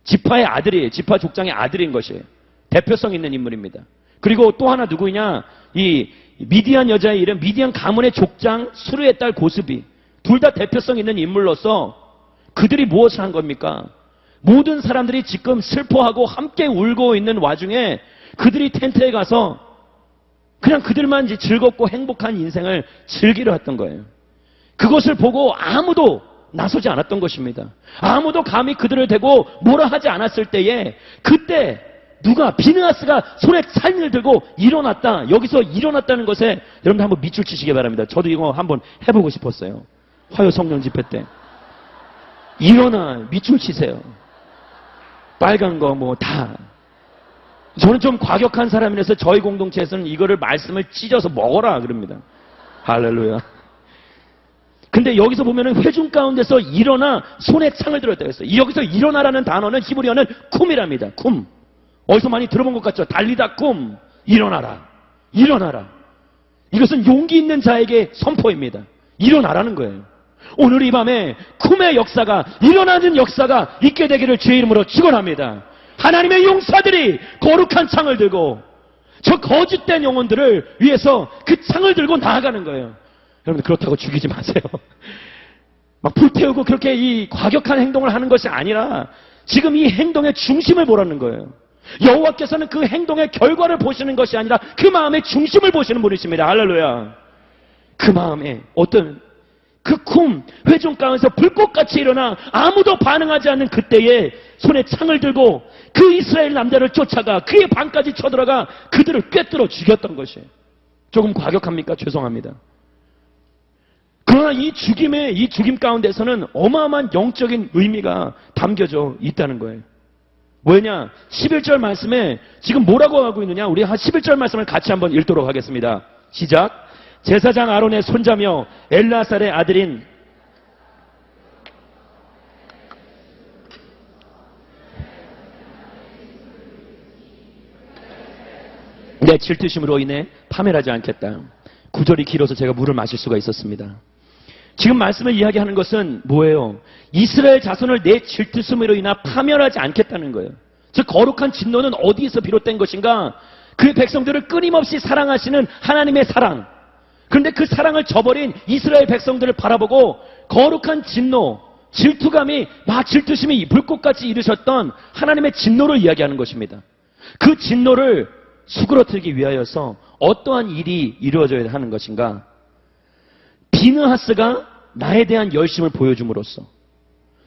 지파의 아들이에요. 지파 족장의 아들인 것이에요. 대표성 있는 인물입니다. 그리고 또 하나 누구냐? 이 미디안 여자의 이름, 미디안 가문의 족장 수르의 딸 고스비. 둘 다 대표성 있는 인물로서 그들이 무엇을 한 겁니까? 모든 사람들이 지금 슬퍼하고 함께 울고 있는 와중에 그들이 텐트에 가서 그냥 그들만 이제 즐겁고 행복한 인생을 즐기려 했던 거예요. 그것을 보고 아무도 나서지 않았던 것입니다. 아무도 감히 그들을 대고 뭐라 하지 않았을 때에, 그때 누가, 비느하스가 손에 창을 들고 일어났다. 여기서 일어났다는 것에 여러분들 한번 밑줄 치시기 바랍니다. 저도 이거 한번 해보고 싶었어요. 화요 성령 집회 때. 일어나, 밑줄 치세요. 빨간 거 뭐 다. 저는 좀 과격한 사람이라서 저희 공동체에서는 이거를 말씀을 찢어서 먹어라 그럽니다. 할렐루야. 근데 여기서 보면은 회중 가운데서 일어나 손에 창을 들었다고 했어요. 여기서 일어나라는 단어는 히브리어는 쿰이랍니다. 쿰. 어디서 많이 들어본 것 같죠? 달리다 쿰. 일어나라. 일어나라. 이것은 용기 있는 자에게 선포입니다. 일어나라는 거예요. 오늘 이 밤에 쿰의 역사가, 일어나는 역사가 있게 되기를 주의 이름으로 축원합니다. 하나님의 용사들이 거룩한 창을 들고 저 거짓된 영혼들을 위해서 그 창을 들고 나아가는 거예요. 여러분, 그렇다고 죽이지 마세요. 막 불태우고 그렇게 이 과격한 행동을 하는 것이 아니라 지금 이 행동의 중심을 보라는 거예요. 여호와께서는 그 행동의 결과를 보시는 것이 아니라 그 마음의 중심을 보시는 분이십니다. 할렐루야. 그 마음에 어떤 그 쿰, 회중 가운데서 불꽃같이 일어나 아무도 반응하지 않는 그때에 손에 창을 들고 그 이스라엘 남자를 쫓아가 그의 방까지 쳐들어가 그들을 꿰뚫어 죽였던 것이에요. 조금 과격합니까? 죄송합니다. 그러나 이 죽임 가운데서는 어마어마한 영적인 의미가 담겨져 있다는 거예요. 왜냐? 11절 말씀에 지금 뭐라고 하고 있느냐? 우리 한 11절 말씀을 같이 한번 읽도록 하겠습니다. 시작. 제사장 아론의 손자며 엘라살의 아들인 내 질투심으로 인해 파멸하지 않겠다. 구절이 길어서 제가 물을 마실 수가 있었습니다. 지금 말씀을 이야기하는 것은 뭐예요? 이스라엘 자손을 내 질투심으로 인해 파멸하지 않겠다는 거예요. 즉 거룩한 진노는 어디에서 비롯된 것인가? 그 백성들을 끊임없이 사랑하시는 하나님의 사랑. 그런데 그 사랑을 저버린 이스라엘 백성들을 바라보고 거룩한 진노, 질투감이 막 질투심이 불꽃같이 일으셨던 하나님의 진노를 이야기하는 것입니다. 그 진노를 수그러뜨리기 위하여서 어떠한 일이 이루어져야 하는 것인가? 비느하스가 나에 대한 열심을 보여줌으로써,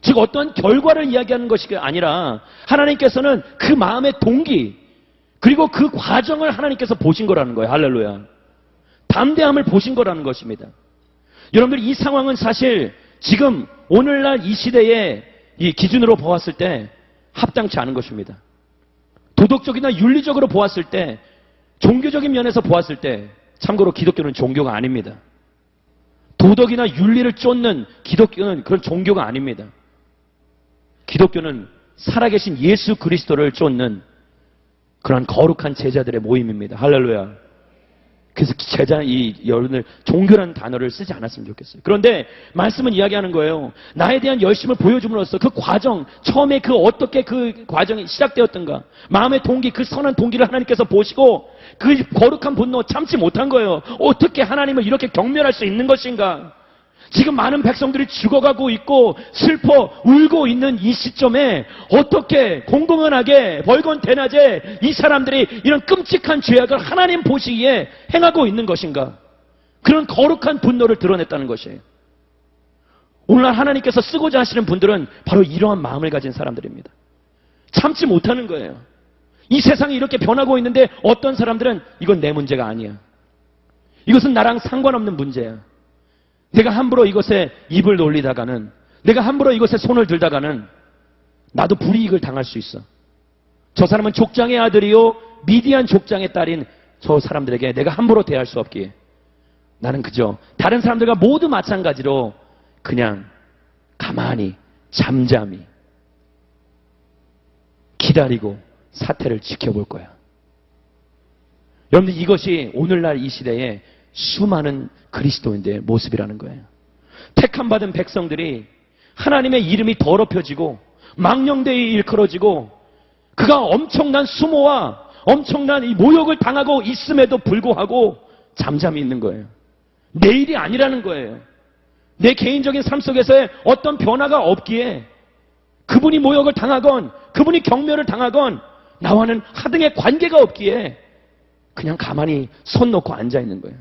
즉 어떠한 결과를 이야기하는 것이 아니라 하나님께서는 그 마음의 동기 그리고 그 과정을 하나님께서 보신 거라는 거예요. 할렐루야. 담대함을 보신 거라는 것입니다. 여러분들, 이 상황은 사실 지금 오늘날 이 시대의 이 기준으로 보았을 때 합당치 않은 것입니다. 도덕적이나 윤리적으로 보았을 때, 종교적인 면에서 보았을 때, 참고로 기독교는 종교가 아닙니다. 도덕이나 윤리를 쫓는 기독교는 그런 종교가 아닙니다. 기독교는 살아계신 예수 그리스도를 쫓는 그런 거룩한 제자들의 모임입니다. 할렐루야. 그래서 여러분들 종교라는 단어를 쓰지 않았으면 좋겠어요. 그런데 말씀은 이야기하는 거예요. 나에 대한 열심을 보여줌으로써 그 과정, 처음에 어떻게 그 과정이 시작되었던가, 마음의 동기, 그 선한 동기를 하나님께서 보시고 그 거룩한 분노 참지 못한 거예요. 어떻게 하나님을 이렇게 경멸할 수 있는 것인가? 지금 많은 백성들이 죽어가고 있고 슬퍼 울고 있는 이 시점에 어떻게 공공연하게 벌건 대낮에 이 사람들이 이런 끔찍한 죄악을 하나님 보시기에 행하고 있는 것인가? 그런 거룩한 분노를 드러냈다는 것이에요. 오늘날 하나님께서 쓰고자 하시는 분들은 바로 이러한 마음을 가진 사람들입니다. 참지 못하는 거예요. 이 세상이 이렇게 변하고 있는데 어떤 사람들은 이건 내 문제가 아니야. 이것은 나랑 상관없는 문제야. 내가 함부로 이것에 입을 놀리다가는, 내가 함부로 이것에 손을 들다가는 나도 불이익을 당할 수 있어. 저 사람은 족장의 아들이요 미디안 족장의 딸인 저 사람들에게 내가 함부로 대할 수 없기에 나는 그저 다른 사람들과 모두 마찬가지로 그냥 가만히 잠잠히 기다리고 사태를 지켜볼 거야. 여러분들, 이것이 오늘날 이 시대에 수많은 그리스도인들의 모습이라는 거예요. 택함받은 백성들이 하나님의 이름이 더럽혀지고 망령되이 일컬어지고 그가 엄청난 수모와 엄청난 이 모욕을 당하고 있음에도 불구하고 잠잠히 있는 거예요. 내 일이 아니라는 거예요. 내 개인적인 삶 속에서의 어떤 변화가 없기에 그분이 모욕을 당하건 그분이 경멸을 당하건 나와는 하등의 관계가 없기에 그냥 가만히 손 놓고 앉아 있는 거예요.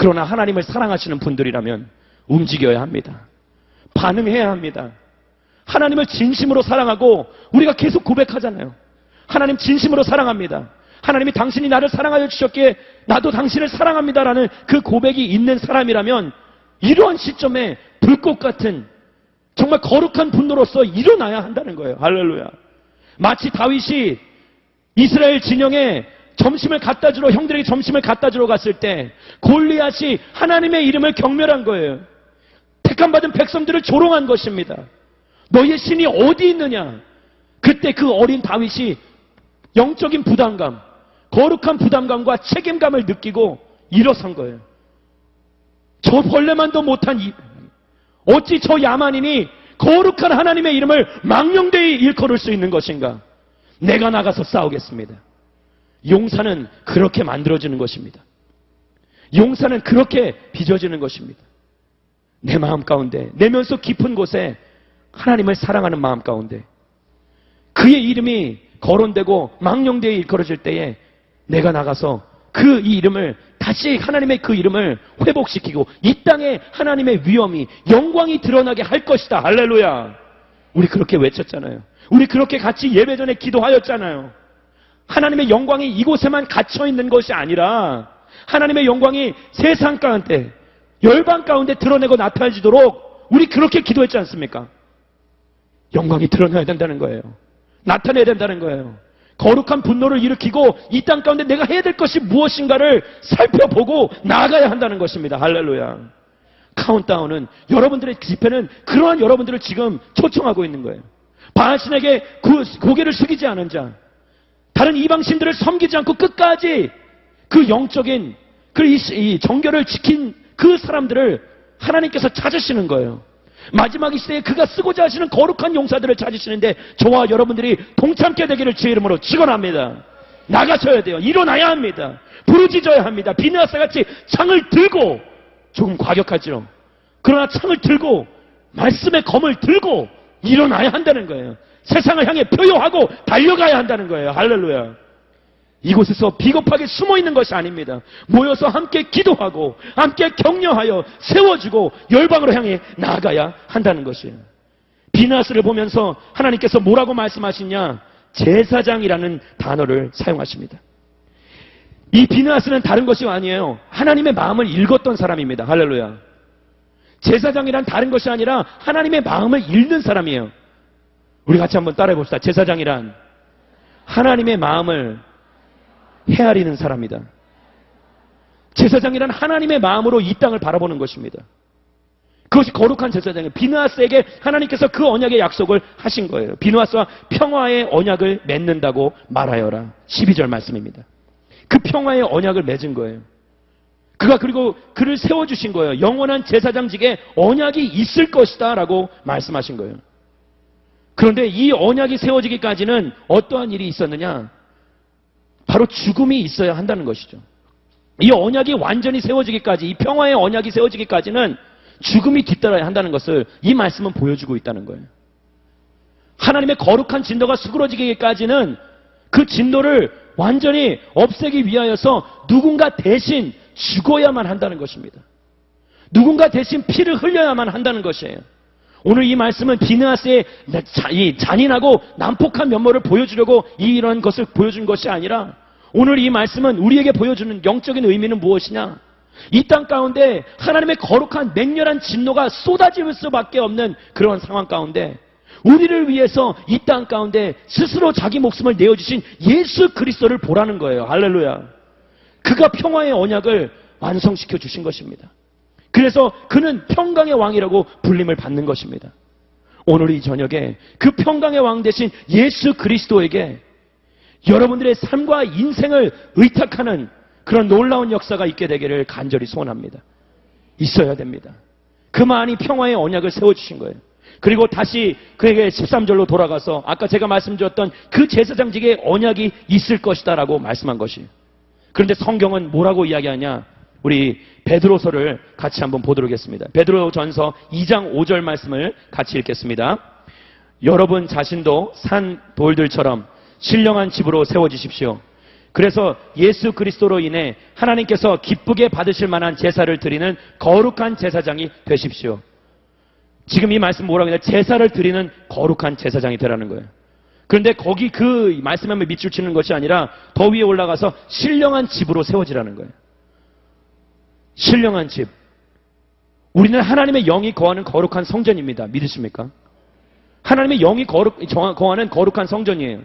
그러나 하나님을 사랑하시는 분들이라면 움직여야 합니다. 반응해야 합니다. 하나님을 진심으로 사랑하고 우리가 계속 고백하잖아요. 하나님 진심으로 사랑합니다. 하나님이 당신이 나를 사랑하여 주셨기에 나도 당신을 사랑합니다라는 그 고백이 있는 사람이라면 이러한 시점에 불꽃 같은 정말 거룩한 분노로서 일어나야 한다는 거예요. 할렐루야. 마치 다윗이 이스라엘 진영에 점심을 갖다 주러, 형들에게 점심을 갖다 주러 갔을 때 골리앗이 하나님의 이름을 경멸한 거예요. 택함받은 백성들을 조롱한 것입니다. 너희의 신이 어디 있느냐? 그때 그 어린 다윗이 영적인 부담감, 거룩한 부담감과 책임감을 느끼고 일어선 거예요. 저 벌레만도 못한 어찌 저 야만인이 거룩한 하나님의 이름을 망령되이 일컬을 수 있는 것인가? 내가 나가서 싸우겠습니다. 용사는 그렇게 만들어지는 것입니다. 용사는 그렇게 빚어지는 것입니다. 내 마음 가운데, 내면서 깊은 곳에 하나님을 사랑하는 마음 가운데 그의 이름이 거론되고 망령되이 일컬어질 때에 내가 나가서 그 이 이름을 다시 하나님의 그 이름을 회복시키고 이 땅에 하나님의 위엄이, 영광이 드러나게 할 것이다. 할렐루야. 우리 그렇게 외쳤잖아요. 우리 그렇게 같이 예배 전에 기도하였잖아요. 하나님의 영광이 이곳에만 갇혀있는 것이 아니라 하나님의 영광이 세상 가운데, 열방 가운데 드러내고 나타나지도록 우리 그렇게 기도했지 않습니까? 영광이 드러나야 된다는 거예요. 나타내야 된다는 거예요. 거룩한 분노를 일으키고 이 땅 가운데 내가 해야 될 것이 무엇인가를 살펴보고 나아가야 한다는 것입니다. 할렐루야. 카운트다운은, 여러분들의 집회는 그러한 여러분들을 지금 초청하고 있는 거예요. 바알신에게 고개를 숙이지 않은 자, 다른 이방신들을 섬기지 않고 끝까지 그 영적인 이 정결을 지킨 그 사람들을 하나님께서 찾으시는 거예요. 마지막 이 시대에 그가 쓰고자 하시는 거룩한 용사들을 찾으시는데 저와 여러분들이 동참케 되기를 주의 이름으로 축원합니다. 나가셔야 돼요. 일어나야 합니다. 부르짖어야 합니다. 비느하스 같이 창을 들고, 조금 과격하죠. 그러나 창을 들고 말씀의 검을 들고 일어나야 한다는 거예요. 세상을 향해 표효하고 달려가야 한다는 거예요. 할렐루야. 이곳에서 비겁하게 숨어있는 것이 아닙니다. 모여서 함께 기도하고 함께 격려하여 세워주고 열방으로 향해 나아가야 한다는 것이에요. 비느하스를 보면서 하나님께서 뭐라고 말씀하시냐? 제사장이라는 단어를 사용하십니다. 이 비느하스는 다른 것이 아니에요. 하나님의 마음을 읽었던 사람입니다. 할렐루야. 제사장이란 다른 것이 아니라 하나님의 마음을 읽는 사람이에요. 우리 같이 한번 따라해 봅시다. 제사장이란 하나님의 마음을 헤아리는 사람이다. 제사장이란 하나님의 마음으로 이 땅을 바라보는 것입니다. 그것이 거룩한 제사장이에요. 비느하스에게 하나님께서 그 언약의 약속을 하신 거예요. 비느하스와 평화의 언약을 맺는다고 말하여라. 12절 말씀입니다. 그 평화의 언약을 맺은 거예요. 그리고 그를 세워주신 거예요. 영원한 제사장직에 언약이 있을 것이다 라고 말씀하신 거예요. 그런데 이 언약이 세워지기까지는 어떠한 일이 있었느냐? 바로 죽음이 있어야 한다는 것이죠. 이 언약이 완전히 세워지기까지, 이 평화의 언약이 세워지기까지는 죽음이 뒤따라야 한다는 것을 이 말씀은 보여주고 있다는 거예요. 하나님의 거룩한 진노가 수그러지기까지는 그 진노를 완전히 없애기 위하여서 누군가 대신 죽어야만 한다는 것입니다. 누군가 대신 피를 흘려야만 한다는 것이에요. 오늘 이 말씀은 비느하스의 잔인하고 난폭한 면모를 보여주려고 이런 것을 보여준 것이 아니라, 오늘 이 말씀은 우리에게 보여주는 영적인 의미는 무엇이냐? 이 땅 가운데 하나님의 거룩한 맹렬한 진노가 쏟아질 수밖에 없는 그런 상황 가운데 우리를 위해서 이 땅 가운데 스스로 자기 목숨을 내어주신 예수 그리스도를 보라는 거예요. 할렐루야. 그가 평화의 언약을 완성시켜 주신 것입니다. 그래서 그는 평강의 왕이라고 불림을 받는 것입니다. 오늘 이 저녁에 그 평강의 왕 대신 예수 그리스도에게 여러분들의 삶과 인생을 의탁하는 그런 놀라운 역사가 있게 되기를 간절히 소원합니다. 있어야 됩니다. 그만이 평화의 언약을 세워주신 거예요. 그리고 다시 그에게 13절로 돌아가서 아까 제가 말씀드렸던 그 제사장직의 언약이 있을 것이다 라고 말씀한 것이에요. 그런데 성경은 뭐라고 이야기하냐? 우리 베드로서를 같이 한번 보도록 하겠습니다. 베드로전서 2장 5절 말씀을 같이 읽겠습니다. 여러분 자신도 산 돌들처럼 신령한 집으로 세워지십시오. 그래서 예수 그리스도로 인해 하나님께서 기쁘게 받으실 만한 제사를 드리는 거룩한 제사장이 되십시오. 지금 이 말씀 뭐라고 하냐? 제사를 드리는 거룩한 제사장이 되라는 거예요. 그런데 거기 그 말씀에 밑줄 치는 것이 아니라 더 위에 올라가서 신령한 집으로 세워지라는 거예요. 신령한 집. 우리는 하나님의 영이 거하는 거룩한 성전입니다. 믿으십니까? 하나님의 영이 거하는 거룩한 성전이에요.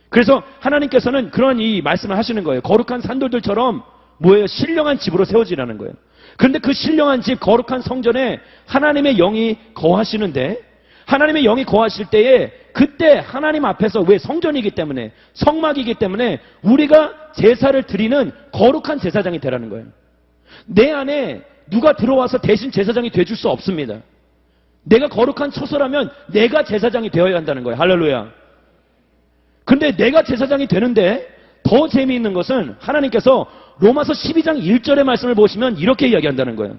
그래서 하나님께서는 그런 이 말씀을 하시는 거예요. 거룩한 산돌들처럼 뭐예요? 신령한 집으로 세워지라는 거예요. 그런데 그 신령한 집, 거룩한 성전에 하나님의 영이 거하시는데, 하나님의 영이 거하실 때에 그때 하나님 앞에서, 왜? 성전이기 때문에, 성막이기 때문에 우리가 제사를 드리는 거룩한 제사장이 되라는 거예요. 내 안에 누가 들어와서 대신 제사장이 돼줄 수 없습니다. 내가 거룩한 처소라면 내가 제사장이 되어야 한다는 거예요. 할렐루야. 근데 내가 제사장이 되는데 더 재미있는 것은 하나님께서 로마서 12장 1절의 말씀을 보시면 이렇게 이야기한다는 거예요.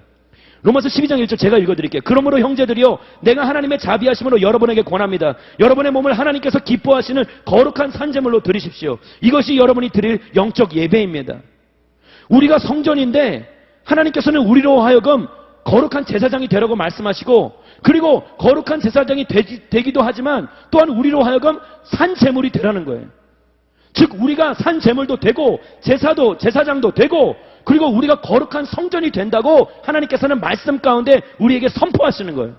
로마서 12장 1절 제가 읽어드릴게요. 그러므로 형제들이여, 내가 하나님의 자비하심으로 여러분에게 권합니다. 여러분의 몸을 하나님께서 기뻐하시는 거룩한 산제물로 드리십시오. 이것이 여러분이 드릴 영적 예배입니다. 우리가 성전인데 하나님께서는 우리로 하여금 거룩한 제사장이 되라고 말씀하시고, 그리고 거룩한 제사장이 되기도 하지만 또한 우리로 하여금 산제물이 되라는 거예요. 즉 우리가 산제물도 되고 제사장도 되고, 그리고 우리가 거룩한 성전이 된다고 하나님께서는 말씀 가운데 우리에게 선포하시는 거예요.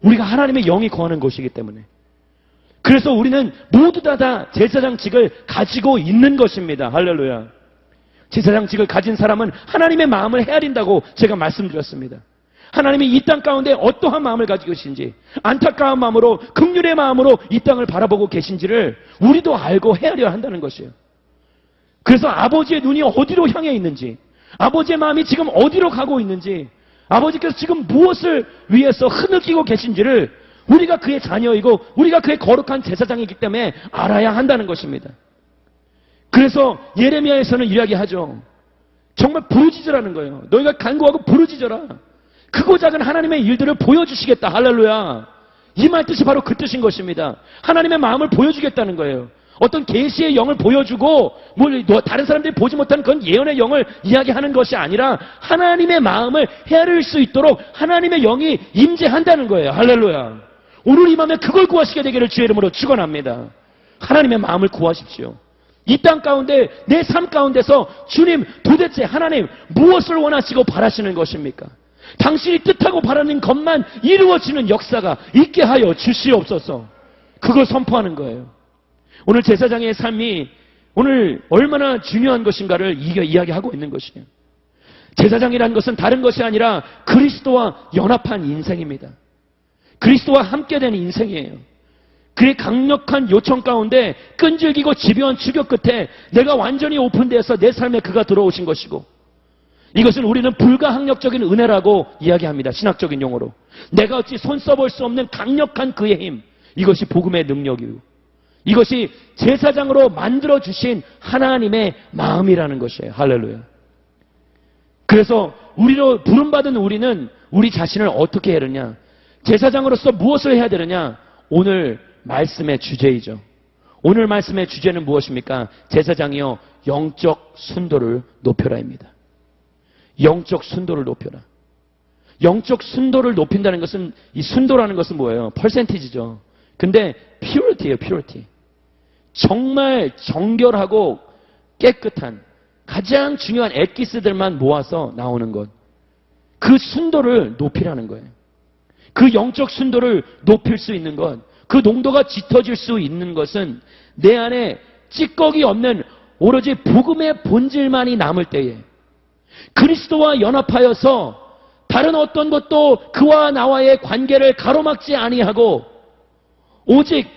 우리가 하나님의 영이 거하는 곳이기 때문에. 그래서 우리는 모두 다 제사장직을 가지고 있는 것입니다. 할렐루야. 제사장직을 가진 사람은 하나님의 마음을 헤아린다고 제가 말씀드렸습니다. 하나님이 이 땅 가운데 어떠한 마음을 가지고 계신지, 안타까운 마음으로, 긍휼의 마음으로 이 땅을 바라보고 계신지를 우리도 알고 헤아려야 한다는 것이에요. 그래서 아버지의 눈이 어디로 향해 있는지, 아버지의 마음이 지금 어디로 가고 있는지, 아버지께서 지금 무엇을 위해서 흐느끼고 계신지를 우리가 그의 자녀이고 우리가 그의 거룩한 제사장이기 때문에 알아야 한다는 것입니다. 그래서 예레미야에서는 이야기하죠. 정말 부르짖으라는 거예요. 너희가 간구하고 부르짖어라. 크고 작은 하나님의 일들을 보여주시겠다. 할렐루야. 이 말 뜻이 바로 그 뜻인 것입니다. 하나님의 마음을 보여주겠다는 거예요. 어떤 계시의 영을 보여주고 다른 사람들이 보지 못하는 그런 예언의 영을 이야기하는 것이 아니라 하나님의 마음을 헤아릴 수 있도록 하나님의 영이 임재한다는 거예요. 할렐루야. 오늘 이 밤에 그걸 구하시게 되기를 주의 이름으로 축원합니다. 하나님의 마음을 구하십시오. 이 땅 가운데, 내 삶 가운데서 주님, 도대체 하나님 무엇을 원하시고 바라시는 것입니까? 당신이 뜻하고 바라는 것만 이루어지는 역사가 있게 하여 주시옵소서. 그걸 선포하는 거예요. 오늘 제사장의 삶이 오늘 얼마나 중요한 것인가를 이야기하고 있는 것이에요. 제사장이라는 것은 다른 것이 아니라 그리스도와 연합한 인생입니다. 그리스도와 함께 되는 인생이에요. 그의 강력한 요청 가운데 끈질기고 집요한 추격 끝에 내가 완전히 오픈되어서 내 삶에 그가 들어오신 것이고, 이것은 우리는 불가항력적인 은혜라고 이야기합니다. 신학적인 용어로. 내가 어찌 손 써볼 수 없는 강력한 그의 힘, 이것이 복음의 능력이고, 이것이 제사장으로 만들어주신 하나님의 마음이라는 것이에요. 할렐루야. 그래서 우리로 부름받은 우리는 우리 자신을 어떻게 해야 되느냐, 제사장으로서 무엇을 해야 되느냐, 오늘 말씀의 주제이죠. 오늘 말씀의 주제는 무엇입니까? 제사장이여 영적 순도를 높여라입니다. 영적 순도를 높여라. 영적 순도를 높인다는 것은, 이 순도라는 것은 뭐예요? 퍼센티지죠. 근데 purity예요, purity. 정말 정결하고 깨끗한 가장 중요한 엑기스들만 모아서 나오는 것. 그 순도를 높이라는 거예요. 그 영적 순도를 높일 수 있는 것, 그 농도가 짙어질 수 있는 것은 내 안에 찌꺼기 없는 오로지 복음의 본질만이 남을 때에, 그리스도와 연합하여서 다른 어떤 것도 그와 나와의 관계를 가로막지 아니하고 오직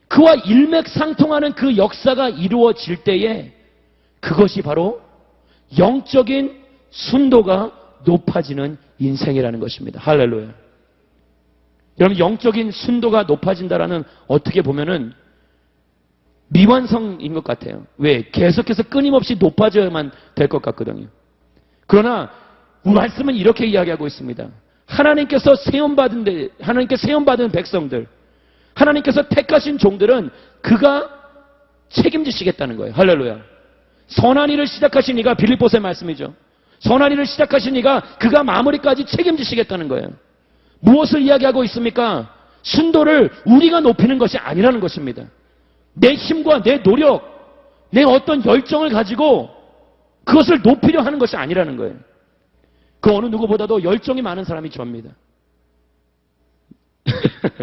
그와 일맥상통하는 그 역사가 이루어질 때에, 그것이 바로 영적인 순도가 높아지는 인생이라는 것입니다. 할렐루야. 여러분, 영적인 순도가 높아진다라는, 어떻게 보면은 미완성인 것 같아요. 왜? 계속해서 끊임없이 높아져야만 될 것 같거든요. 그러나 말씀은 이렇게 이야기하고 있습니다. 하나님께서 세움받은 백성들, 하나님께서 택하신 종들은 그가 책임지시겠다는 거예요. 할렐루야. 선한 일을 시작하신 이가, 빌립보서의 말씀이죠. 선한 일을 시작하신 이가 그가 마무리까지 책임지시겠다는 거예요. 무엇을 이야기하고 있습니까? 순도를 우리가 높이는 것이 아니라는 것입니다. 내 힘과 내 노력, 내 어떤 열정을 가지고 그것을 높이려 하는 것이 아니라는 거예요. 그 어느 누구보다도 열정이 많은 사람이 저입니다.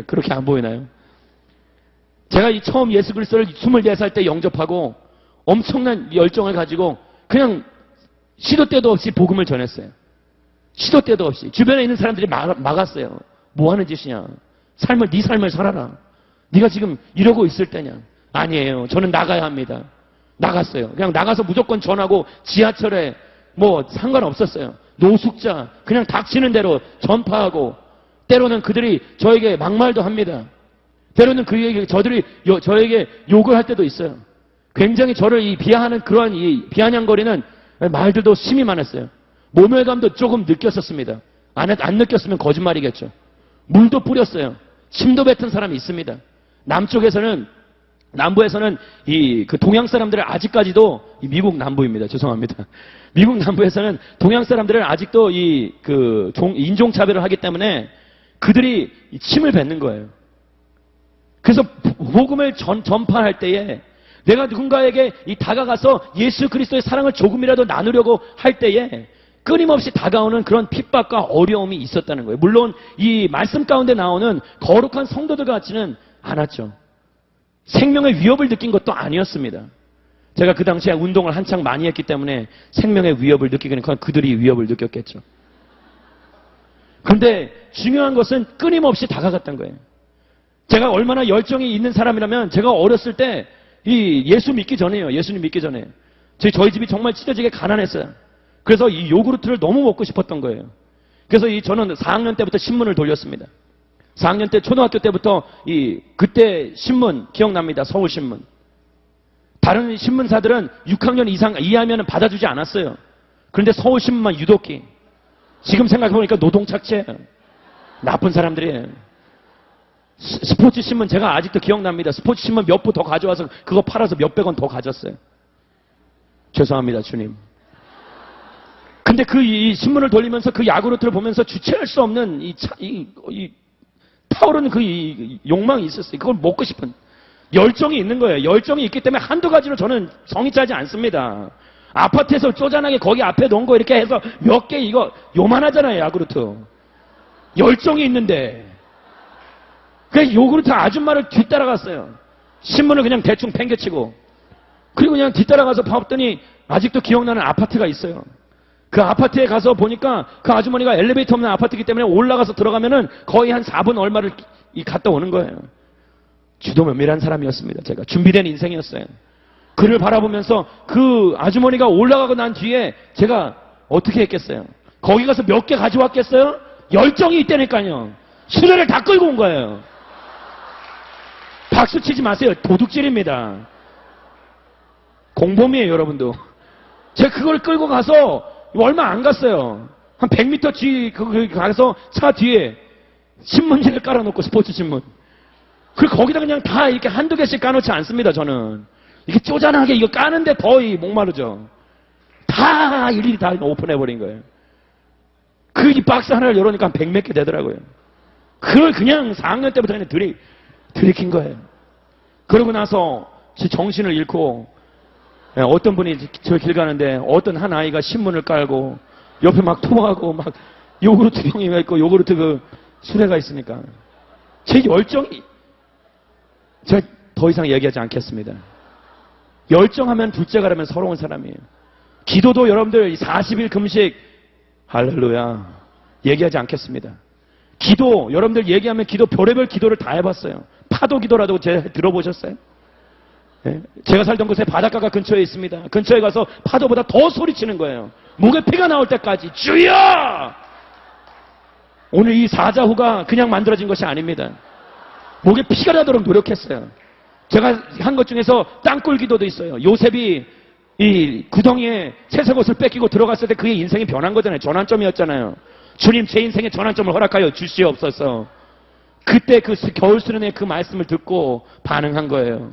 그렇게 안 보이나요? 제가 처음 예수 그리스도를 24살 때 영접하고 엄청난 열정을 가지고 그냥 시도 때도 없이 복음을 전했어요. 시도 때도 없이. 주변에 있는 사람들이 막았어요. 뭐 하는 짓이냐. 네 삶을 살아라. 네가 지금 이러고 있을 때냐. 아니에요. 저는 나가야 합니다. 나갔어요. 그냥 나가서 무조건 전하고 지하철에 뭐 상관없었어요. 노숙자 그냥 닥치는 대로 전파하고, 때로는 그들이 저에게 막말도 합니다. 때로는 저에게 욕을 할 때도 있어요. 굉장히 저를 비하하는 그러한 비아냥거리는 말들도 심히 많았어요. 모멸감도 조금 느꼈었습니다. 안 느꼈으면 거짓말이겠죠. 물도 뿌렸어요. 침도 뱉은 사람이 있습니다. 남부에서는 그 동양 사람들은 아직까지도, 미국 남부입니다. 죄송합니다. 미국 남부에서는 동양 사람들은 아직도 인종차별을 하기 때문에 그들이 침을 뱉는 거예요. 그래서 복음을 전파할 때에 내가 누군가에게 다가가서 예수 그리스도의 사랑을 조금이라도 나누려고 할 때에 끊임없이 다가오는 그런 핍박과 어려움이 있었다는 거예요. 물론 이 말씀 가운데 나오는 거룩한 성도들 같지는 않았죠. 생명의 위협을 느낀 것도 아니었습니다. 제가 그 당시에 운동을 한창 많이 했기 때문에 생명의 위협을 느끼기는 그들이 위협을 느꼈겠죠. 그런데 중요한 것은 끊임없이 다가갔던 거예요. 제가 얼마나 열정이 있는 사람이라면, 제가 어렸을 때 예수님 믿기 전에 저희 집이 정말 찢어지게 가난했어요. 그래서 이 요구르트를 너무 먹고 싶었던 거예요. 그래서 저는 4학년 때부터 신문을 돌렸습니다. 4학년 때, 초등학교 때부터 그때 신문 기억납니다. 서울신문. 다른 신문사들은 6학년 이하면 받아주지 않았어요. 그런데 서울신문만 유독히. 지금 생각해보니까 노동착취예요. 나쁜 사람들이에요. 스포츠신문 제가 아직도 기억납니다. 스포츠신문 몇 부 더 가져와서 그거 팔아서 몇백 원 더 가졌어요. 죄송합니다, 주님. 근데 이 신문을 돌리면서 그 야구르트를 보면서 주체할 수 없는 타오르는 욕망이 있었어요. 그걸 먹고 싶은 열정이 있는 거예요. 열정이 있기 때문에 한두 가지로 저는 성이 차지 않습니다. 아파트에서 쪼잔하게 거기 앞에 놓은 거 이렇게 해서 몇 개 요만하잖아요, 야구르트. 열정이 있는데. 그래서 요구르트 아줌마를 뒤따라갔어요. 신문을 그냥 대충 팽개치고. 그리고 그냥 뒤따라가서 봤더니 아직도 기억나는 아파트가 있어요. 그 아파트에 가서 보니까 그 아주머니가 엘리베이터 없는 아파트이기 때문에 올라가서 들어가면은 거의 한 4분 얼마를 갔다 오는 거예요. 주도 면밀한 사람이었습니다. 제가 준비된 인생이었어요. 그를 바라보면서 그 아주머니가 올라가고 난 뒤에 제가 어떻게 했겠어요? 거기 가서 몇 개 가져왔겠어요? 열정이 있다니까요. 수레를 다 끌고 온 거예요. 박수 치지 마세요. 도둑질입니다. 공범이에요, 여러분도. 제가 그걸 끌고 가서 얼마 안 갔어요. 한 100m 뒤 가서 차 뒤에 신문지를 깔아놓고, 스포츠 신문. 그리고 거기다 그냥 다 이렇게 한두 개씩 까놓지 않습니다, 저는. 이게 쪼잔하게 이거 까는데 더 목마르죠. 다 일일이 다 오픈해버린 거예요. 그 이 박스 하나를 열어놓으니까 한 100몇 개 되더라고요. 그걸 그냥 4학년 때부터 그냥 들이킨 거예요. 그러고 나서 제 정신을 잃고, 어떤 분이 저 길 가는데 어떤 한 아이가 신문을 깔고 옆에 막 토하고 막 요구르트 병이 있고 요구르트 그 수레가 있으니까 제 열정이, 제가 더 이상 얘기하지 않겠습니다. 열정하면 둘째가라면 서러운 사람이에요. 기도도 여러분들 40일 금식 할렐루야 얘기하지 않겠습니다. 기도 여러분들 얘기하면 기도 별의별 기도를 다 해봤어요. 파도 기도라도 들어보셨어요? 네? 제가 살던 곳에 바닷가가 근처에 있습니다. 근처에 가서 파도보다 더 소리치는 거예요. 목에 피가 나올 때까지 주여! 오늘 이 사자후가 그냥 만들어진 것이 아닙니다. 목에 피가 나도록 노력했어요. 제가 한 것 중에서 땅굴 기도도 있어요. 요셉이 이 구덩이에 채색 옷을 뺏기고 들어갔을 때 그의 인생이 변한 거잖아요. 전환점이었잖아요. 주님 제 인생의 전환점을 허락하여 주시옵소서. 그때 그 겨울 수련회 그 말씀을 듣고 반응한 거예요.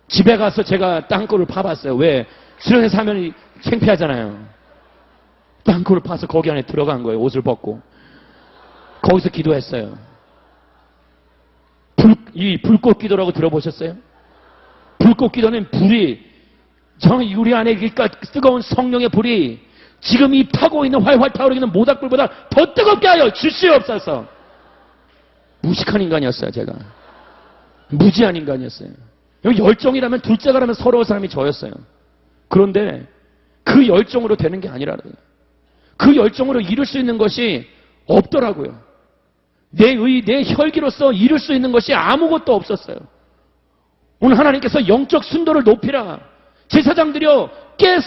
집에 가서 제가 땅굴을 파봤어요. 왜? 수련회에서 하면 창피하잖아요. 땅굴을 파서 거기 안에 들어간 거예요. 옷을 벗고. 거기서 기도했어요. 이 불꽃 기도라고 들어보셨어요? 불꽃 기도는 불이 우리 안에 뜨거운 성령의 불이 지금 이 타고 있는 활활 타오르는 모닥불보다 더 뜨겁게 하여 주시옵소서. 무식한 인간이었어요, 제가. 무지한 인간이었어요. 여기 열정이라면 둘째가라면 서러운 사람이 저였어요. 그런데 그 열정으로 되는 게 아니라고요. 그 열정으로 이룰 수 있는 것이 없더라고요. 내 혈기로서 이룰 수 있는 것이 아무것도 없었어요. 오늘 하나님께서 영적 순도를 높이라. 제사장들이여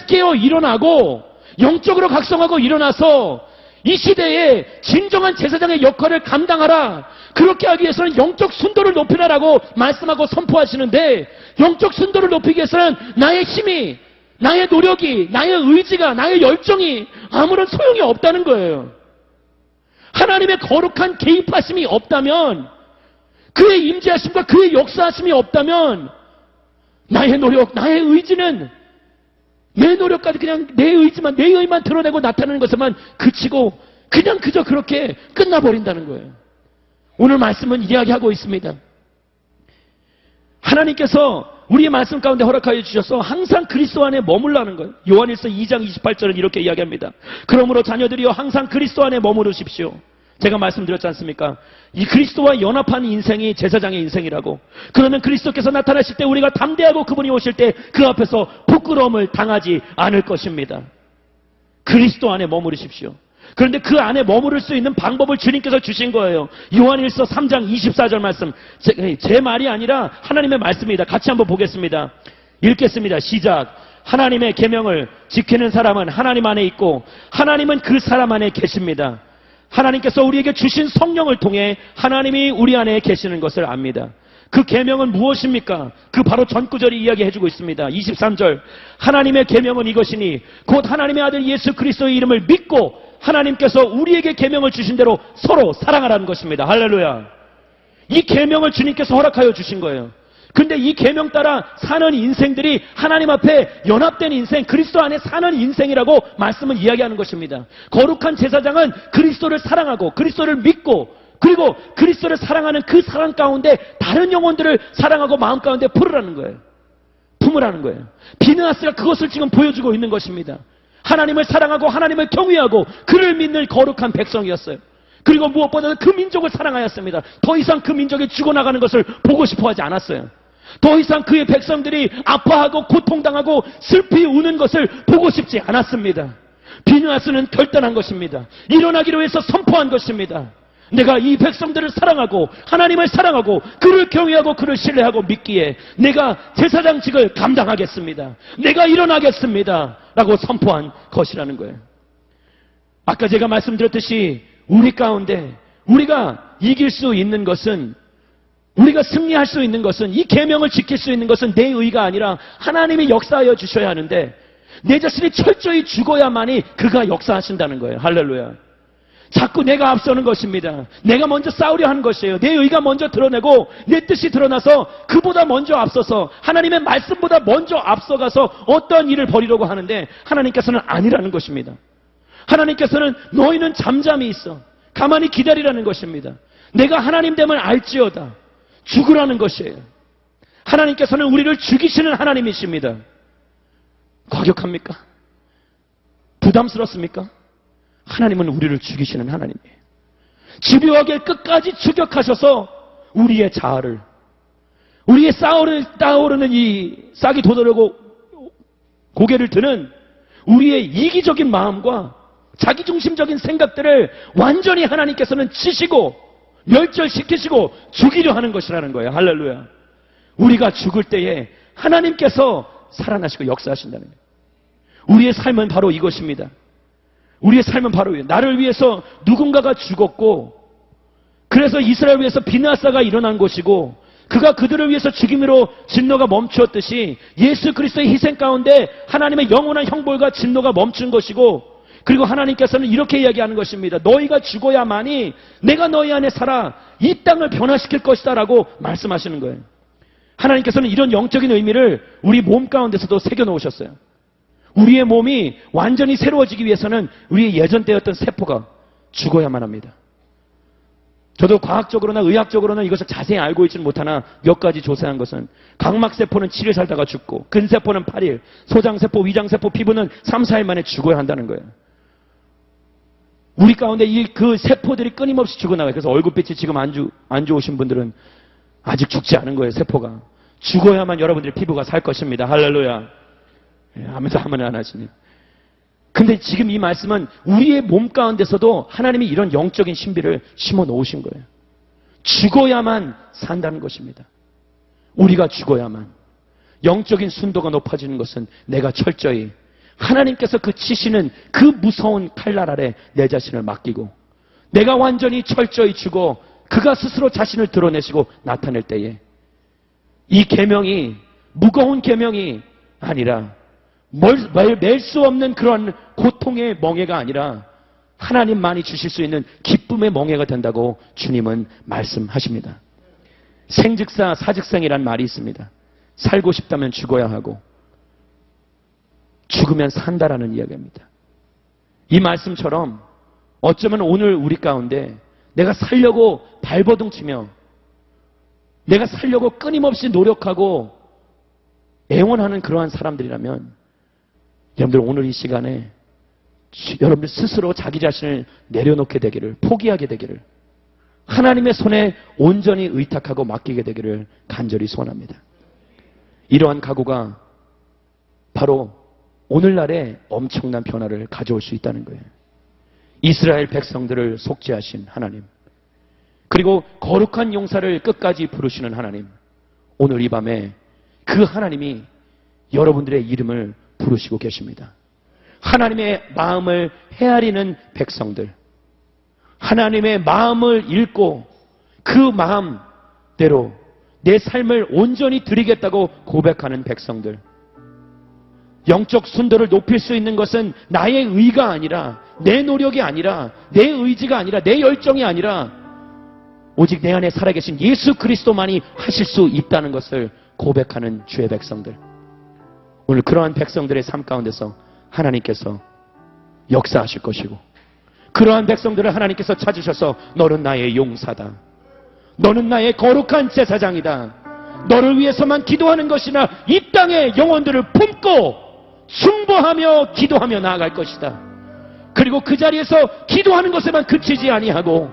깨어 일어나고 영적으로 각성하고 일어나서 이 시대에 진정한 제사장의 역할을 감당하라. 그렇게 하기 위해서는 영적 순도를 높이라라고 말씀하고 선포하시는데, 영적 순도를 높이기 위해서는 나의 힘이, 나의 노력이, 나의 의지가, 나의 열정이 아무런 소용이 없다는 거예요. 하나님의 거룩한 개입하심이 없다면, 그의 임재하심과 그의 역사하심이 없다면 나의 노력, 나의 의지는 내 노력까지 그냥 내 의지만, 내 의만 드러내고 나타내는 것에만 그치고 그냥 그저 그렇게 끝나버린다는 거예요. 오늘 말씀은 이야기하고 있습니다. 하나님께서 우리의 말씀 가운데 허락하여 주셔서 항상 그리스도 안에 머물라는 거예요. 요한일서 2장 28절은 이렇게 이야기합니다. 그러므로 자녀들이여 항상 그리스도 안에 머무르십시오. 제가 말씀드렸지 않습니까? 이 그리스도와 연합한 인생이 제사장의 인생이라고. 그러면 그리스도께서 나타나실 때 우리가 담대하고 그분이 오실 때 그 앞에서 부끄러움을 당하지 않을 것입니다. 그리스도 안에 머무르십시오. 그런데 그 안에 머무를 수 있는 방법을 주님께서 주신 거예요. 요한일서 3장 24절 말씀. 제 말이 아니라 하나님의 말씀입니다. 같이 한번 보겠습니다. 읽겠습니다. 시작. 하나님의 계명을 지키는 사람은 하나님 안에 있고 하나님은 그 사람 안에 계십니다. 하나님께서 우리에게 주신 성령을 통해 하나님이 우리 안에 계시는 것을 압니다. 그 계명은 무엇입니까? 그 바로 전구절이 이야기해주고 있습니다. 23절. 하나님의 계명은 이것이니 곧 하나님의 아들 예수 그리스도의 이름을 믿고 하나님께서 우리에게 계명을 주신 대로 서로 사랑하라는 것입니다. 할렐루야. 이 계명을 주님께서 허락하여 주신 거예요. 근데 이 계명 따라 사는 인생들이 하나님 앞에 연합된 인생, 그리스도 안에 사는 인생이라고 말씀은 이야기하는 것입니다. 거룩한 제사장은 그리스도를 사랑하고 그리스도를 믿고 그리고 그리스도를 사랑하는 그 사랑 가운데 다른 영혼들을 사랑하고 마음 가운데 품으라는 거예요. 품으라는 거예요. 비느하스가 그것을 지금 보여주고 있는 것입니다. 하나님을 사랑하고 하나님을 경외하고 그를 믿는 거룩한 백성이었어요. 그리고 무엇보다도 그 민족을 사랑하였습니다. 더 이상 그 민족이 죽어나가는 것을 보고 싶어 하지 않았어요. 더 이상 그의 백성들이 아파하고 고통당하고 슬피 우는 것을 보고 싶지 않았습니다. 비느하스는 결단한 것입니다. 일어나기로 해서 선포한 것입니다. 내가 이 백성들을 사랑하고 하나님을 사랑하고 그를 경외하고 그를 신뢰하고 믿기에 내가 제사장직을 감당하겠습니다. 내가 일어나겠습니다. 라고 선포한 것이라는 거예요. 아까 제가 말씀드렸듯이 우리 가운데 우리가 이길 수 있는 것은, 우리가 승리할 수 있는 것은, 이 계명을 지킬 수 있는 것은 내 의가 아니라 하나님이 역사하여 주셔야 하는데, 내 자신이 철저히 죽어야만이 그가 역사하신다는 거예요. 할렐루야. 자꾸 내가 앞서는 것입니다. 내가 먼저 싸우려 하는 것이에요. 내 의가 먼저 드러내고 내 뜻이 드러나서 그보다 먼저 앞서서 하나님의 말씀보다 먼저 앞서가서 어떤 일을 벌이려고 하는데, 하나님께서는 아니라는 것입니다. 하나님께서는 너희는 잠잠히 있어, 가만히 기다리라는 것입니다. 내가 하나님 됨을 알지어다, 죽으라는 것이에요. 하나님께서는 우리를 죽이시는 하나님이십니다. 과격합니까? 부담스럽습니까? 하나님은 우리를 죽이시는 하나님이에요. 집요하게 끝까지 추격하셔서 우리의 자아를, 우리의 따오르는 이 싹이 돋으려고 고개를 드는 우리의 이기적인 마음과 자기중심적인 생각들을 완전히 하나님께서는 치시고 멸절시키시고 죽이려 하는 것이라는 거예요. 할렐루야. 우리가 죽을 때에 하나님께서 살아나시고 역사하신다는 거예요. 우리의 삶은 바로 이것입니다. 우리의 삶은 바로 나를 위해서 누군가가 죽었고, 그래서 이스라엘을 위해서 비느하스가 일어난 것이고, 그가 그들을 위해서 죽임으로 진노가 멈추었듯이 예수 그리스도의 희생 가운데 하나님의 영원한 형벌과 진노가 멈춘 것이고, 그리고 하나님께서는 이렇게 이야기하는 것입니다. 너희가 죽어야만이 내가 너희 안에 살아 이 땅을 변화시킬 것이다 라고 말씀하시는 거예요. 하나님께서는 이런 영적인 의미를 우리 몸 가운데서도 새겨놓으셨어요. 우리의 몸이 완전히 새로워지기 위해서는 우리의 예전 때였던 세포가 죽어야만 합니다. 저도 과학적으로나 의학적으로는 이것을 자세히 알고 있지는 못하나 몇 가지 조사한 것은, 각막세포는 7일 살다가 죽고, 근세포는 8일, 소장세포, 위장세포, 피부는 3, 4일 만에 죽어야 한다는 거예요. 우리 가운데 그 세포들이 끊임없이 죽어나가요. 그래서 얼굴빛이 지금 안 좋으신 분들은 아직 죽지 않은 거예요. 세포가 죽어야만 여러분들의 피부가 살 것입니다. 할렐루야. 아무도 아무나 안 하시네요. 근데 지금 이 말씀은 우리의 몸 가운데서도 하나님이 이런 영적인 신비를 심어 놓으신 거예요. 죽어야만 산다는 것입니다. 우리가 죽어야만. 영적인 순도가 높아지는 것은 내가 철저히 하나님께서 그 치시는 그 무서운 칼날 아래 내 자신을 맡기고, 내가 완전히 철저히 죽어 그가 스스로 자신을 드러내시고 나타낼 때에, 이 계명이 무거운 계명이 아니라 맬 수 없는 그런 고통의 멍에가 아니라 하나님만이 주실 수 있는 기쁨의 멍에가 된다고 주님은 말씀하십니다. 생즉사 사즉생이란 말이 있습니다. 살고 싶다면 죽어야 하고 죽으면 산다라는 이야기입니다. 이 말씀처럼 어쩌면 오늘 우리 가운데 내가 살려고 발버둥 치며, 내가 살려고 끊임없이 노력하고 애원하는 그러한 사람들이라면, 여러분들 오늘 이 시간에 여러분들 스스로 자기 자신을 내려놓게 되기를, 포기하게 되기를, 하나님의 손에 온전히 의탁하고 맡기게 되기를 간절히 소원합니다. 이러한 각오가 바로 오늘날에 엄청난 변화를 가져올 수 있다는 거예요. 이스라엘 백성들을 속죄하신 하나님, 그리고 거룩한 용사를 끝까지 부르시는 하나님, 오늘 이 밤에 그 하나님이 여러분들의 이름을 부르시고 계십니다. 하나님의 마음을 헤아리는 백성들, 하나님의 마음을 읽고 그 마음대로 내 삶을 온전히 드리겠다고 고백하는 백성들, 영적 순도를 높일 수 있는 것은 나의 의가 아니라, 내 노력이 아니라, 내 의지가 아니라, 내 열정이 아니라 오직 내 안에 살아계신 예수 그리스도만이 하실 수 있다는 것을 고백하는 주의 백성들, 오늘 그러한 백성들의 삶 가운데서 하나님께서 역사하실 것이고, 그러한 백성들을 하나님께서 찾으셔서 너는 나의 용사다, 너는 나의 거룩한 제사장이다, 너를 위해서만 기도하는 것이나 이 땅의 영혼들을 품고 순보하며 기도하며 나아갈 것이다. 그리고 그 자리에서 기도하는 것에만 그치지 아니하고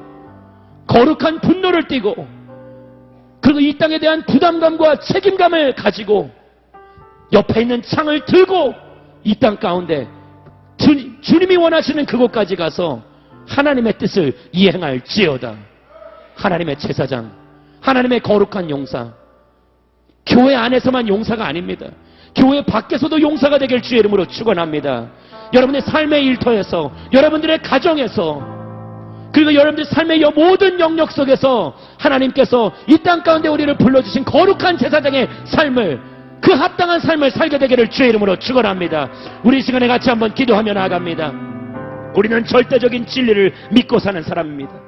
거룩한 분노를 띠고, 그리고 이 땅에 대한 부담감과 책임감을 가지고 옆에 있는 창을 들고 이 땅 가운데 주님이 원하시는 그곳까지 가서 하나님의 뜻을 이행할지어다. 하나님의 제사장, 하나님의 거룩한 용사, 교회 안에서만 용사가 아닙니다. 교회 밖에서도 용사가 되길 주의 이름으로 축원합니다. 여러분의 삶의 일터에서, 여러분들의 가정에서, 그리고 여러분들 삶의 모든 영역 속에서 하나님께서 이 땅 가운데 우리를 불러주신 거룩한 제사장의 삶을, 그 합당한 삶을 살게 되기를 주의 이름으로 축원합니다. 우리 이 시간에 같이 한번 기도하며 나아갑니다. 우리는 절대적인 진리를 믿고 사는 사람입니다.